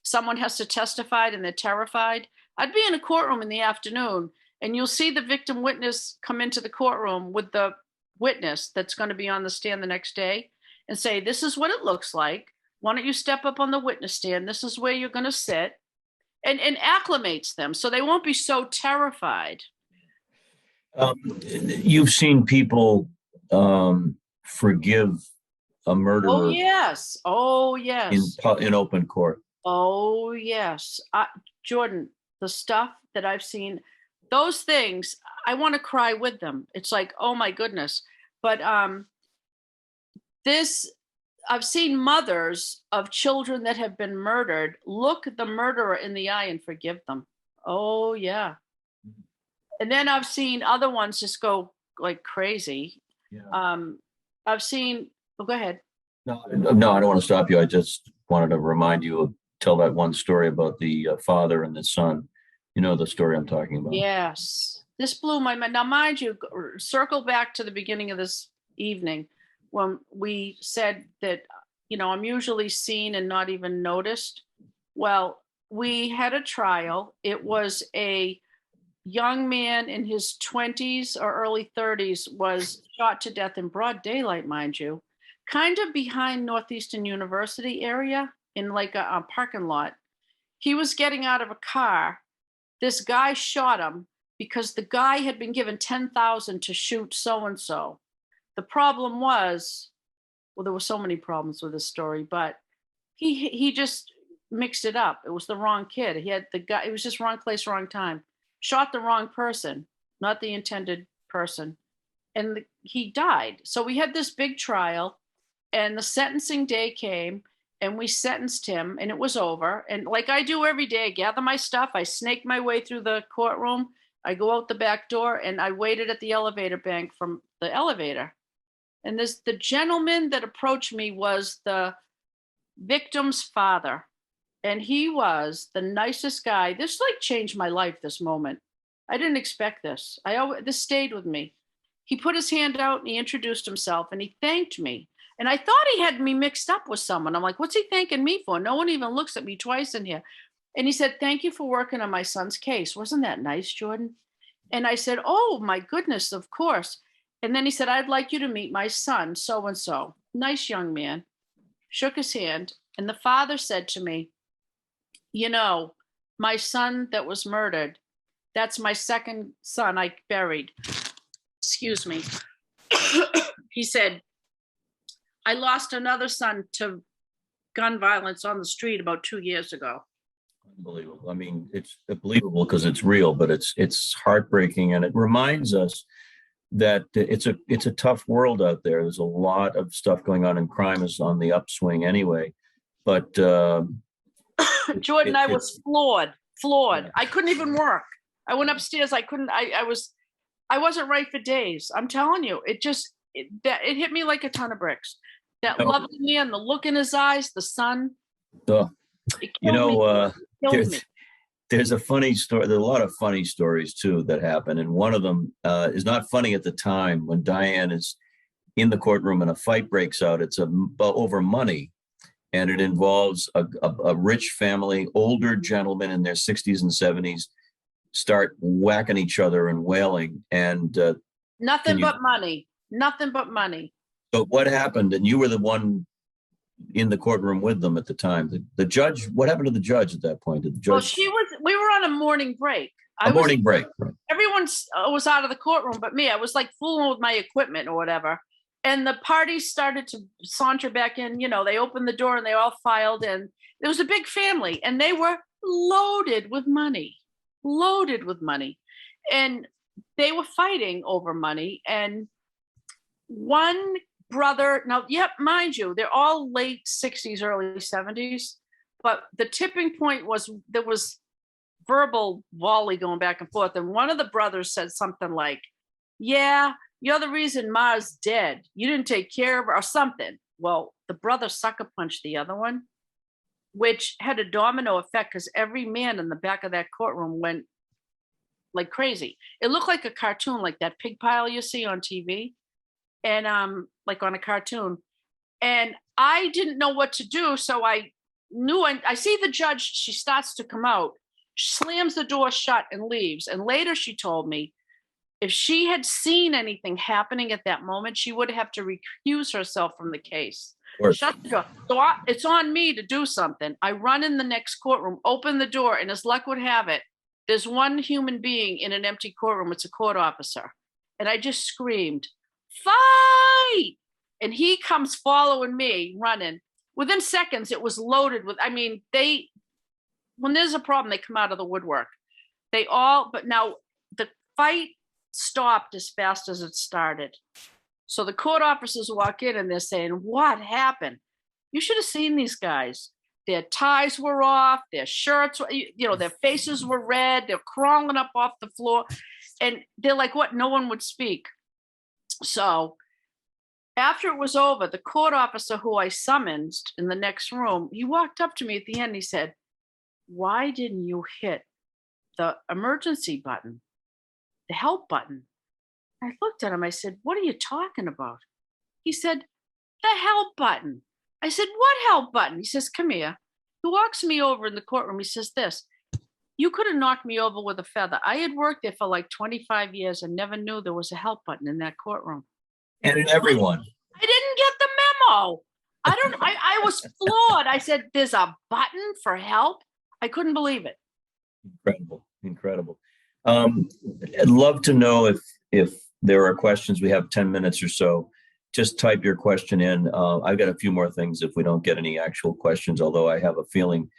someone has to testify and they're terrified. I'd be in a courtroom in the afternoon and you'll see the victim witness come into the courtroom with the witness that's going to be on the stand the next day and say, this is what it looks like. Why don't you step up on the witness stand? This is where you're going to sit, and acclimates them so they won't be so terrified. You've seen people forgive a murderer. Oh, yes. Oh, yes. In open court. Oh, yes. Jordan, the stuff that I've seen, those things, I want to cry with them. It's like, oh my goodness. But I've seen mothers of children that have been murdered look the murderer in the eye and forgive them. Oh, yeah. And then I've seen other ones just go like crazy. Yeah. I've seen, go ahead. No, I don't want to stop you. I just wanted to remind you, tell that one story about the father and the son. You know the story I'm talking about. Yes. This blew my mind. Now, mind you, circle back to the beginning of this evening when we said that, you know, I'm usually seen and not even noticed. Well, we had a trial. It was a young man in his 20s or early 30s was shot to death in broad daylight, mind you, kind of behind Northeastern University area in like a parking lot. He was getting out of a car. This guy shot him because the guy had been given $10,000 to shoot so-and-so. The problem was, well, there were so many problems with this story, but he just mixed it up. It was the wrong kid. He had the guy, it was just wrong place, wrong time. Shot the wrong person, not the intended person. And he died. So we had this big trial and the sentencing day came and we sentenced him and it was over. And like I do every day, I gather my stuff, I snake my way through the courtroom, I go out the back door and I waited at the elevator bank from the elevator. And the gentleman that approached me was the victim's father. And he was the nicest guy. This like changed my life, this moment. I didn't expect this. This stayed with me. He put his hand out and he introduced himself and he thanked me. And I thought he had me mixed up with someone. I'm like, what's he thanking me for? No one even looks at me twice in here. And he said, thank you for working on my son's case. Wasn't that nice, Jordan? And I said, oh my goodness, of course. And then he said, I'd like you to meet my son, so-and-so. Nice young man. Shook his hand. And the father said to me, you know, my son that was murdered, that's my second son I buried. Excuse me. He said, I lost another son to gun violence on the street about 2 years ago. Unbelievable. I mean, it's believable because it's real, but it's heartbreaking. And it reminds us that it's a tough world out there. There's a lot of stuff going on and crime is on the upswing anyway. But Jordan, I was floored. Yeah. I couldn't even work. I went upstairs. I couldn't, I wasn't right for days. I'm telling you, it hit me like a ton of bricks. That lovely man, the look in his eyes, the sun. You know, there's a funny story. There's a lot of funny stories too that happen. And one of them is not funny at the time when Diane is in the courtroom and a fight breaks out. It's over money. And it involves a rich family, older gentlemen in their 60s and 70s start whacking each other and wailing. And nothing but money. So what happened? And you were the one in the courtroom with them at the time. The judge, what happened to the judge at that point? Did the judge? Well, we were on a morning break. Morning break. Right. Everyone was out of the courtroom but me. I was like fooling with my equipment or whatever. And the parties started to saunter back in. You know, they opened the door and they all filed in. It was a big family and they were loaded with money. And they were fighting over money. And one brother, now, yep, mind you, they're all late 60s, early 70s. But the tipping point was there was verbal volley going back and forth. And one of the brothers said something like, yeah, you're the reason Ma's dead. You didn't take care of her or something. Well, the brother sucker punched the other one, which had a domino effect because every man in the back of that courtroom went like crazy. It looked like a cartoon, like that pig pile you see on TV, and like on a cartoon. And I didn't know what to do, so I see the judge. She starts to come out, slams the door shut, and leaves. And later, she told me if she had seen anything happening at that moment, she would have to recuse herself from the case. Shut the door. So it's on me to do something. I run in the next courtroom, open the door, and as luck would have it, there's one human being in an empty courtroom. It's a court officer. And I just screamed, "Fight!" And he comes following me, running. Within seconds, it was loaded with, when there's a problem, they come out of the woodwork. But now the fight stopped as fast as it started. So the court officers walk in and they're saying, "What happened?" You should have seen these guys. Their ties were off, their shirts, their faces were red, they're crawling up off the floor. And they're like, "What?" No one would speak. So after it was over, the court officer who I summoned in the next room, he walked up to me at the end. He said, "Why didn't you hit the emergency button, the help button?" I looked at him. I said, "What are you talking about?" He said, "The help button." I said, "What help button?" He says, "Come here." He walks me over in the courtroom. He says, "This, you could have knocked me over with a feather. I had worked there for like 25 years and never knew there was a help button in that courtroom." And in everyone. I didn't get the memo. I was floored. I said, "There's a button for help?" I couldn't believe it. Incredible. I'd love to know if there are questions. We have 10 minutes or so. Just type your question in. I've got a few more things if we don't get any actual questions, although I have a feeling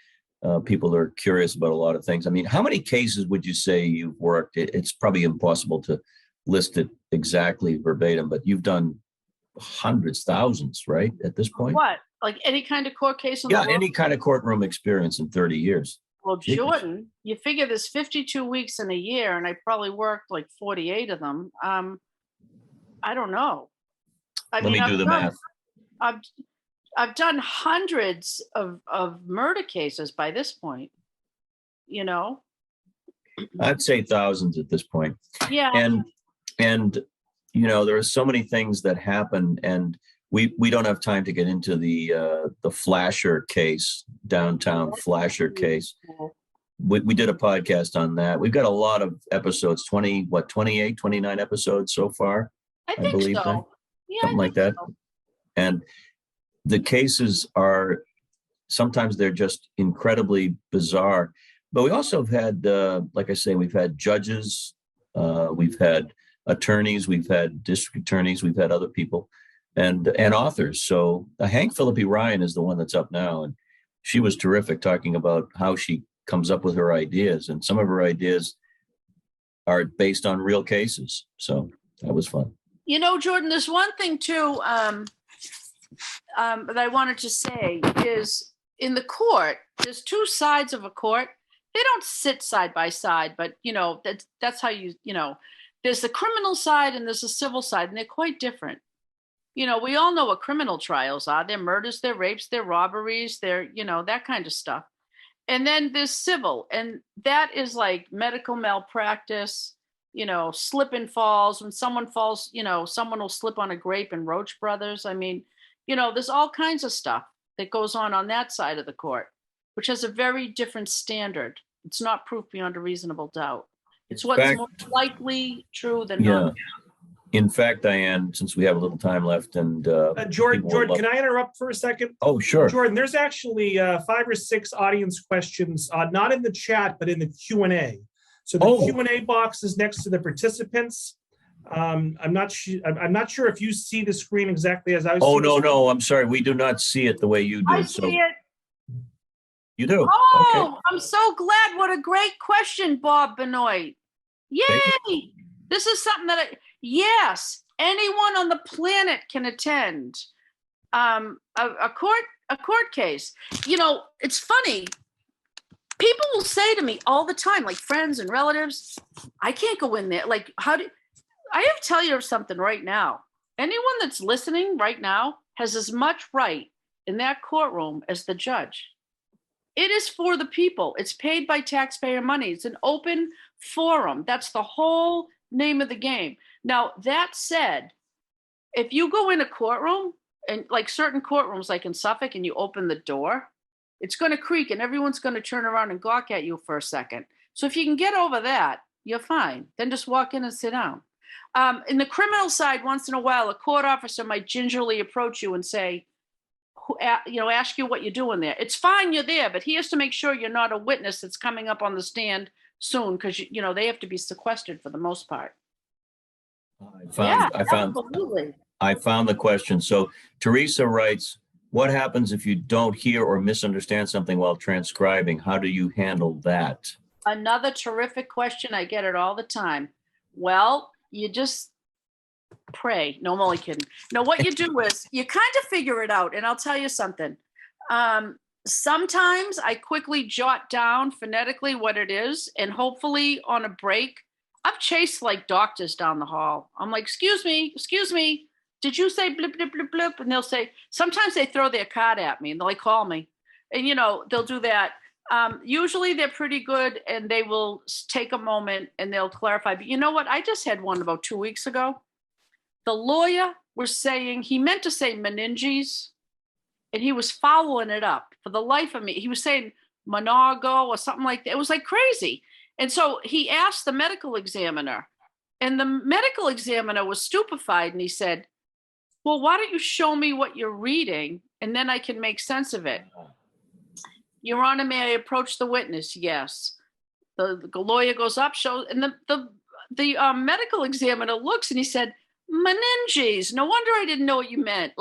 people are curious about a lot of things. I mean, how many cases would you say you've worked? It's probably impossible to list it exactly verbatim, but you've done hundreds, thousands, right, at this point? What? Like any kind of court case? Yeah, any kind of courtroom experience in 30 years. Well, Jordan, you figure there's 52 weeks in a year, and I probably worked like 48 of them. I don't know. Let me do the math. I've done hundreds of murder cases by this point, I'd say thousands at this point. Yeah. And there are so many things that happen, and we don't have time to get into the Flasher case, downtown Flasher case. We did a podcast on that. We've got a lot of episodes, 28, 29 episodes so far. I believe so. Yeah, something like that. So. And the cases are, sometimes they're just incredibly bizarre. But we also have had, like I say, we've had judges, we've had attorneys, we've had district attorneys, we've had other people, and authors. So Hank Philippi Ryan is the one that's up now, and she was terrific talking about how she comes up with her ideas, and some of her ideas are based on real cases. So that was fun. Jordan, there's one thing too that I wanted to say is in the court, there's two sides of a court. They don't sit side by side, but that's how there's the criminal side and there's the civil side, and they're quite different. We all know what criminal trials are. They're murders, they're rapes, they're robberies, they're, that kind of stuff. And then there's civil, and that is like medical malpractice, slip and falls. When someone falls, someone will slip on a grape in Roach Brothers. I mean, there's all kinds of stuff that goes on that side of the court, which has a very different standard. It's not proof beyond a reasonable doubt. It's what's more likely true than not. In fact, Diane, since we have a little time left, and Jordan, can I interrupt for a second? Oh, sure. Jordan, there's actually 5 or 6 audience questions, not in the chat, but in the Q&A. So the Q&A box is next to the participants. I'm not sure if you see the screen exactly as I was. Oh, no, I'm sorry. We do not see it the way you do. I see it. You do? Oh, okay. I'm so glad. What a great question, Bob Benoit. Yay. This is something that, yes, anyone on the planet can attend a court case. It's funny. People will say to me all the time, like friends and relatives, "I can't go in there." Like, I have to tell you something right now. Anyone that's listening right now has as much right in that courtroom as the judge. It is for the people. It's paid by taxpayer money. It's an open forum. That's the whole name of the game. Now, that said, if you go in a courtroom, and like certain courtrooms, like in Suffolk, and you open the door, it's going to creak and everyone's going to turn around and gawk at you for a second. So if you can get over that, you're fine. Then just walk in and sit down. In the criminal side, once in a while, a court officer might gingerly approach you and say, ask you what you're doing there. It's fine, you're there, but he has to make sure you're not a witness that's coming up on the stand soon, because they have to be sequestered for the most part. Absolutely. I found the question. So Teresa writes, what happens if you don't hear or misunderstand something while transcribing? How do you handle that? Another terrific question. I get it all the time. Well, you just pray. No, I'm only kidding. No, what you do is you kind of figure it out. And I'll tell you something. Sometimes I quickly jot down phonetically what it is. And hopefully on a break, I've chased like doctors down the hall. I'm like, excuse me. Did you say blip, blip, blip, blip? And they'll say, sometimes they throw their card at me and they'll like call me. And, they'll do that. Usually they're pretty good and they will take a moment and they'll clarify. But you know what? I just had one about 2 weeks ago. The lawyer was saying, he meant to say meninges and he was following it up for the life of me. He was saying monago or something like that. It was like crazy. And so he asked the medical examiner, and the medical examiner was stupefied. And he said, well, why don't you show me what you're reading and then I can make sense of it? Your Honor, may I approach the witness? Yes. The lawyer goes up, shows, and the medical examiner looks and he said, meninges. No wonder I didn't know what you meant.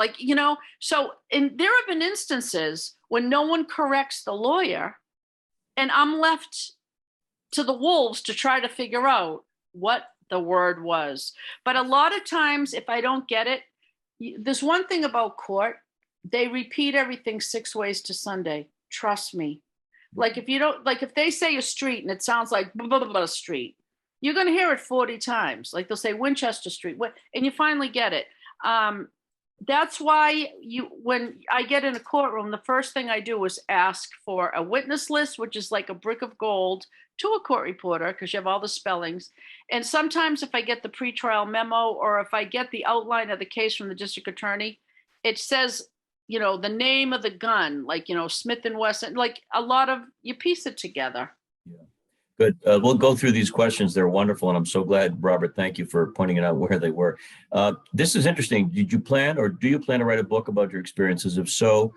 So there have been instances when no one corrects the lawyer and I'm left to the wolves to try to figure out what the word was. But a lot of times, if I don't get it, there's one thing about court, they repeat everything 6 ways to Sunday. Trust me. Like if they say a street and it sounds like blah, blah, blah, blah street, you're going to hear it 40 times. Like they'll say Winchester Street, and you finally get it. That's why when I get in a courtroom, the first thing I do is ask for a witness list, which is like a brick of gold to a court reporter, because you have all the spellings. And sometimes if I get the pretrial memo or if I get the outline of the case from the district attorney, it says, the name of the gun, like, Smith & Wesson, like you piece it together. Yeah. Good. We'll go through these questions. They're wonderful. And I'm so glad, Robert, thank you for pointing it out where they were. This is interesting. Did you plan or do you plan to write a book about your experiences? If so,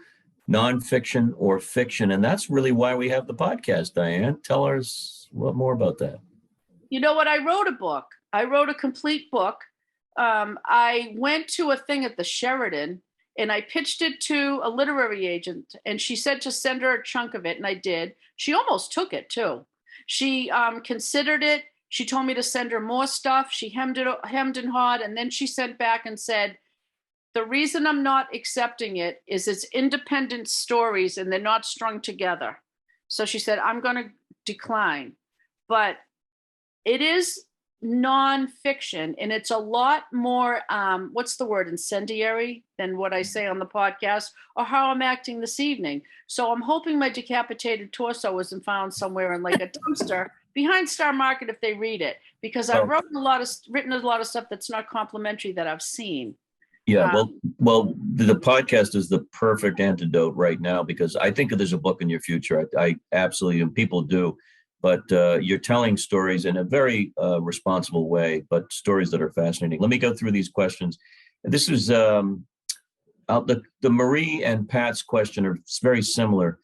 nonfiction or fiction? And that's really why we have the podcast, Diane. Tell us what more about that. You know what? I wrote a book. I wrote a complete book. I went to a thing at the Sheridan and I pitched it to a literary agent and she said to send her a chunk of it. And I did. She almost took it too. She considered it. She told me to send her more stuff. She hemmed and hawed. And then she sent back and said, the reason I'm not accepting it is it's independent stories and they're not strung together. So she said, I'm going to decline. But it is nonfiction and it's a lot more, what's the word, incendiary than what I say on the podcast or how I'm acting this evening. So I'm hoping my decapitated torso isn't found somewhere in like a dumpster behind Star Market if they read it, because I've written a lot of stuff that's not complimentary that I've seen. Yeah, well, the podcast is the perfect antidote right now because I think there's a book in your future. I absolutely, and people do, but you're telling stories in a very responsible way, but stories that are fascinating. Let me go through these questions. This is the Marie and Pat's question are very similar.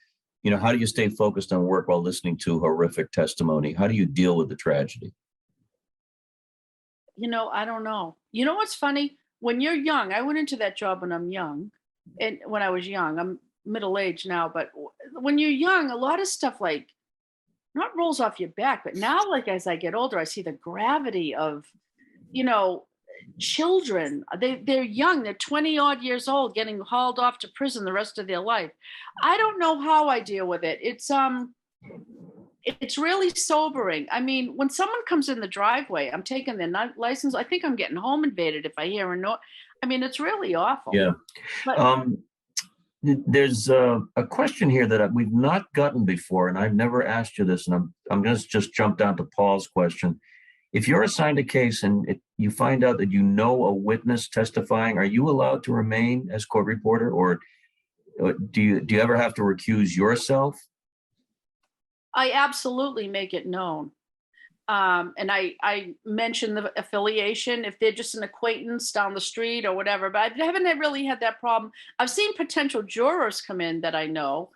How do you stay focused on work while listening to horrific testimony? How do you deal with the tragedy? I don't know. What's funny? When you're young, I went into that job when I'm young. And when I was young, I'm middle-aged now, but when you're young, a lot of stuff like not rolls off your back, but now like as I get older, I see the gravity of, children. They're young, they're 20 odd years old, getting hauled off to prison the rest of their life. I don't know how I deal with it. It's it's really sobering. I mean, when someone comes in the driveway, I'm taking their license. I think I'm getting home invaded if I hear a noise. I mean, it's really awful. Yeah. But There's a question here that we've not gotten before, and I've never asked you this, and I'm going to just jump down to Paul's question. If you're assigned a case and you find out that you know a witness testifying, are you allowed to remain as court reporter, or do you ever have to recuse yourself? I absolutely make it known. And I mention the affiliation if they're just an acquaintance down the street or whatever, but I haven't really had that problem. I've seen potential jurors come in that I know,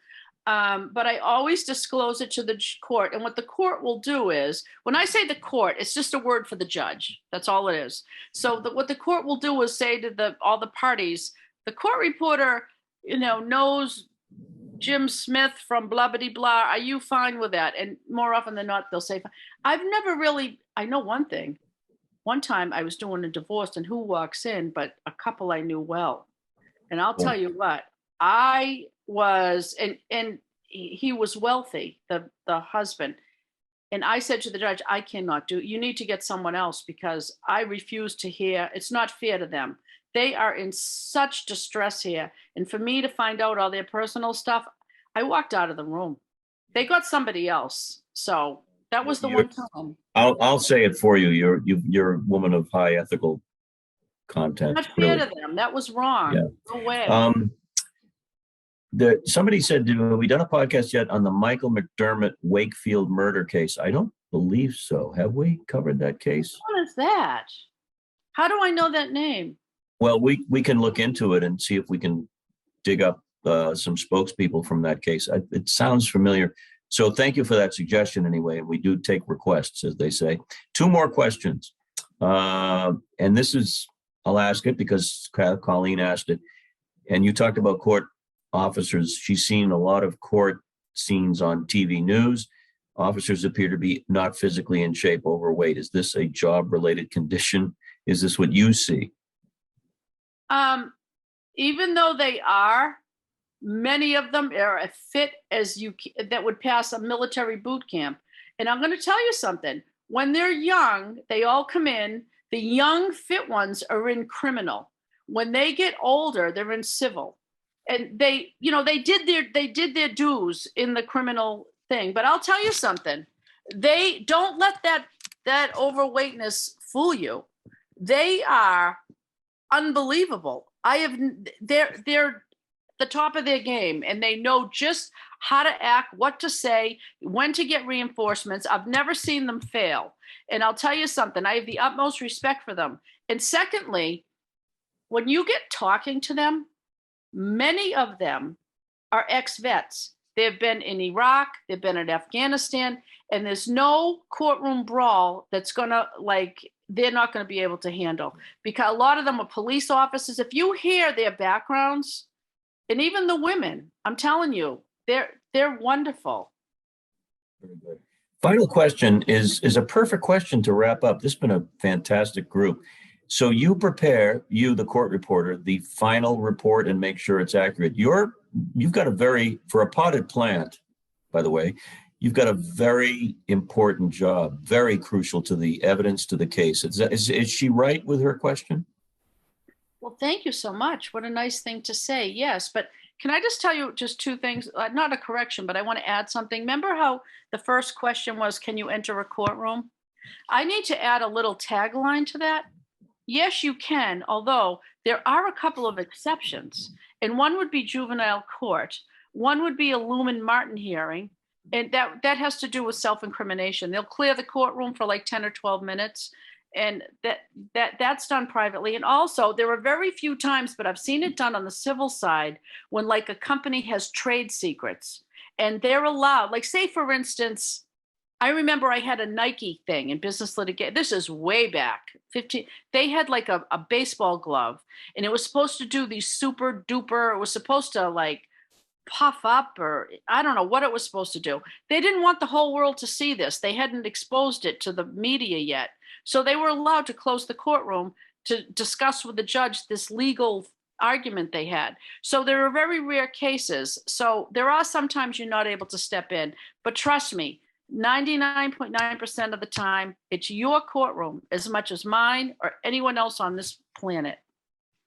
but I always disclose it to the court. And what the court will do is, when I say the court, it's just a word for the judge. That's all it is. So what the court will do is say to all the parties, the court reporter, knows Jim Smith from blah, blah, blah. Are you fine with that? And more often than not, they'll say, I've never really, I know one thing. One time I was doing a divorce and who walks in, but a couple I knew well. And I'll tell you what, I was, and he was wealthy, the husband. And I said to the judge, I cannot you need to get someone else because I refuse to hear, it's not fair to them. They are in such distress here. And for me to find out all their personal stuff, I walked out of the room. They got somebody else. So that was the one time. I'll say it for you. You're a woman of high ethical content. Not fair to them. That was wrong. Yeah. No way. Somebody said, have we done a podcast yet on the Michael McDermott Wakefield murder case? I don't believe so. Have we covered that case? What is that? How do I know that name? Well, we can look into it and see if we can dig up some spokespeople from that case. It sounds familiar. So thank you for that suggestion anyway. We do take requests, as they say. 2 more questions. And this is, I'll ask it because Colleen asked it. And you talked about court officers. She's seen a lot of court scenes on TV news. Officers appear to be not physically in shape, overweight. Is this a job-related condition? Is this what you see? Even though they are, many of them are as fit as that would pass a military boot camp. And I'm going to tell you something. When they're young, they all come in. The young fit ones are in criminal. When they get older, they're in civil. And they did their dues in the criminal thing. But I'll tell you something. They don't let that overweightness fool you. They are unbelievable. They're the top of their game, and they know just how to act, what to say, when to get reinforcements. I've never seen them fail. And I'll tell you something, I have the utmost respect for them. And secondly, when you get talking to them, many of them are ex-vets. They've been in Iraq, they've been in Afghanistan, and there's no courtroom brawl that's gonna they're not going to be able to handle, because a lot of them are police officers. If you hear their backgrounds, and even the women, I'm telling you, they're wonderful. Very good. Final question is a perfect question to wrap up. This has been a fantastic group. So you prepare, the court reporter, the final report and make sure it's accurate. You've got for a potted plant, by the way, you've got a very important job, very crucial to the evidence, to the case. Is she right with her question? Well, thank you so much. What a nice thing to say. Yes, but can I just tell you just 2 things? Not a correction, but I want to add something. Remember how the first question was, can you enter a courtroom? I need to add a little tagline to that. Yes, you can, although there are a couple of exceptions. And one would be juvenile court. One would be a Lumen Martin hearing. And that has to do with self-incrimination. They'll clear the courtroom for 10 or 12 minutes. And that's done privately. And also, there are very few times, but I've seen it done on the civil side, when a company has trade secrets and they're allowed, say, for instance, I remember I had a Nike thing in business litigation. This is way back, 15. They had a baseball glove, and it was supposed to do these super duper, it was supposed to puff up, or I don't know what it was supposed to do. They didn't want the whole world to see this. They hadn't exposed it to the media yet. So they were allowed to close the courtroom to discuss with the judge this legal argument they had. So there are very rare cases. So there are sometimes you're not able to step in, but trust me, 99.9% of the time, it's your courtroom as much as mine or anyone else on this planet.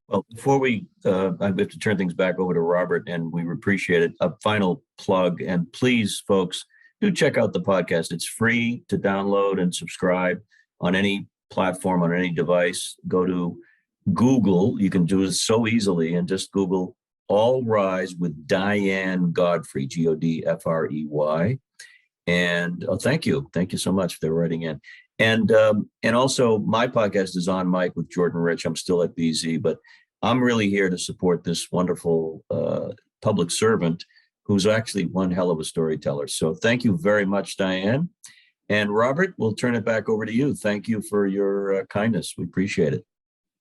Well, before we, I have to turn things back over to Robert, and we appreciate it. A final plug, and please, folks, do check out the podcast. It's free to download and subscribe on any platform, on any device. Go to Google. You can do it so easily, and just Google All Rise with Diane Godfrey, Godfrey. And thank you so much for writing in. And also, my podcast is On Mic with Jordan Rich. I'm still at BZ, but I'm really here to support this wonderful public servant who's actually one hell of a storyteller. So thank you very much, Diane. And Robert, we'll turn it back over to you. Thank you for your kindness. We appreciate it.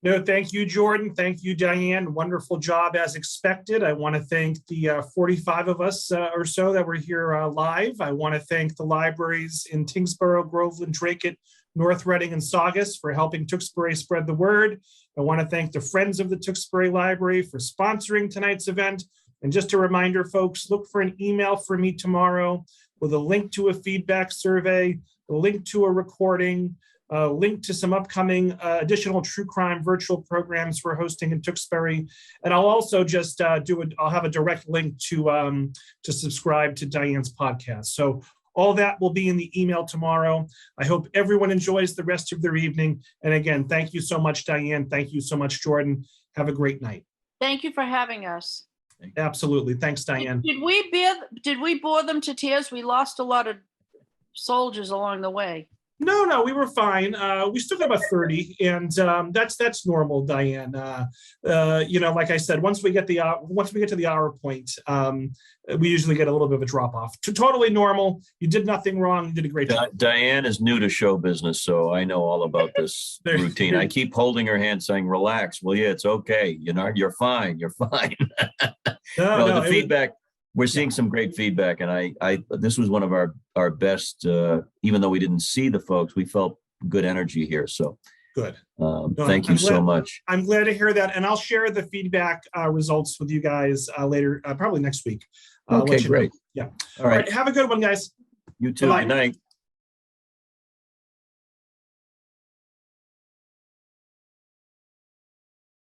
No, thank you, Jordan. Thank you, Diane. Wonderful job as expected. I want to thank the 45 of us or so that were here live. I want to thank the libraries in Tingsboro, Groveland, Dracut, North Reading, and Saugus for helping Tewksbury spread the word. I want to thank the Friends of the Tewksbury Library for sponsoring tonight's event. And just a reminder, folks, look for an email from me tomorrow with a link to a feedback survey, a link to a recording, a link to some upcoming additional true crime virtual programs we're hosting in Tewksbury. And I'll also just I'll have a direct link to subscribe to Diane's podcast. So all that will be in the email tomorrow. I hope everyone enjoys the rest of their evening. And again, thank you so much, Diane. Thank you so much, Jordan. Have a great night. Thank you for having us. Absolutely. Thanks, Diane. Did we bore them to tears? We lost a lot of soldiers along the way. No, we were fine. We still got about 30, and that's normal, Diane. Like I said, once we get to the hour point, we usually get a little bit of a drop off. Totally normal. You did nothing wrong. You did a great job. Diane is new to show business, so I know all about this routine. I keep holding her hand, saying, "Relax." Well, yeah, it's okay. You're fine. You're fine. No, the feedback. We're seeing some great feedback, and this was one of our best. Even though we didn't see the folks, we felt good energy here. So good. Thank you so much. I'm glad to hear that, and I'll share the feedback results with you guys later, probably next week. Okay, great. Yeah. All right. Have a good one, guys. You too. Bye-bye. Good night.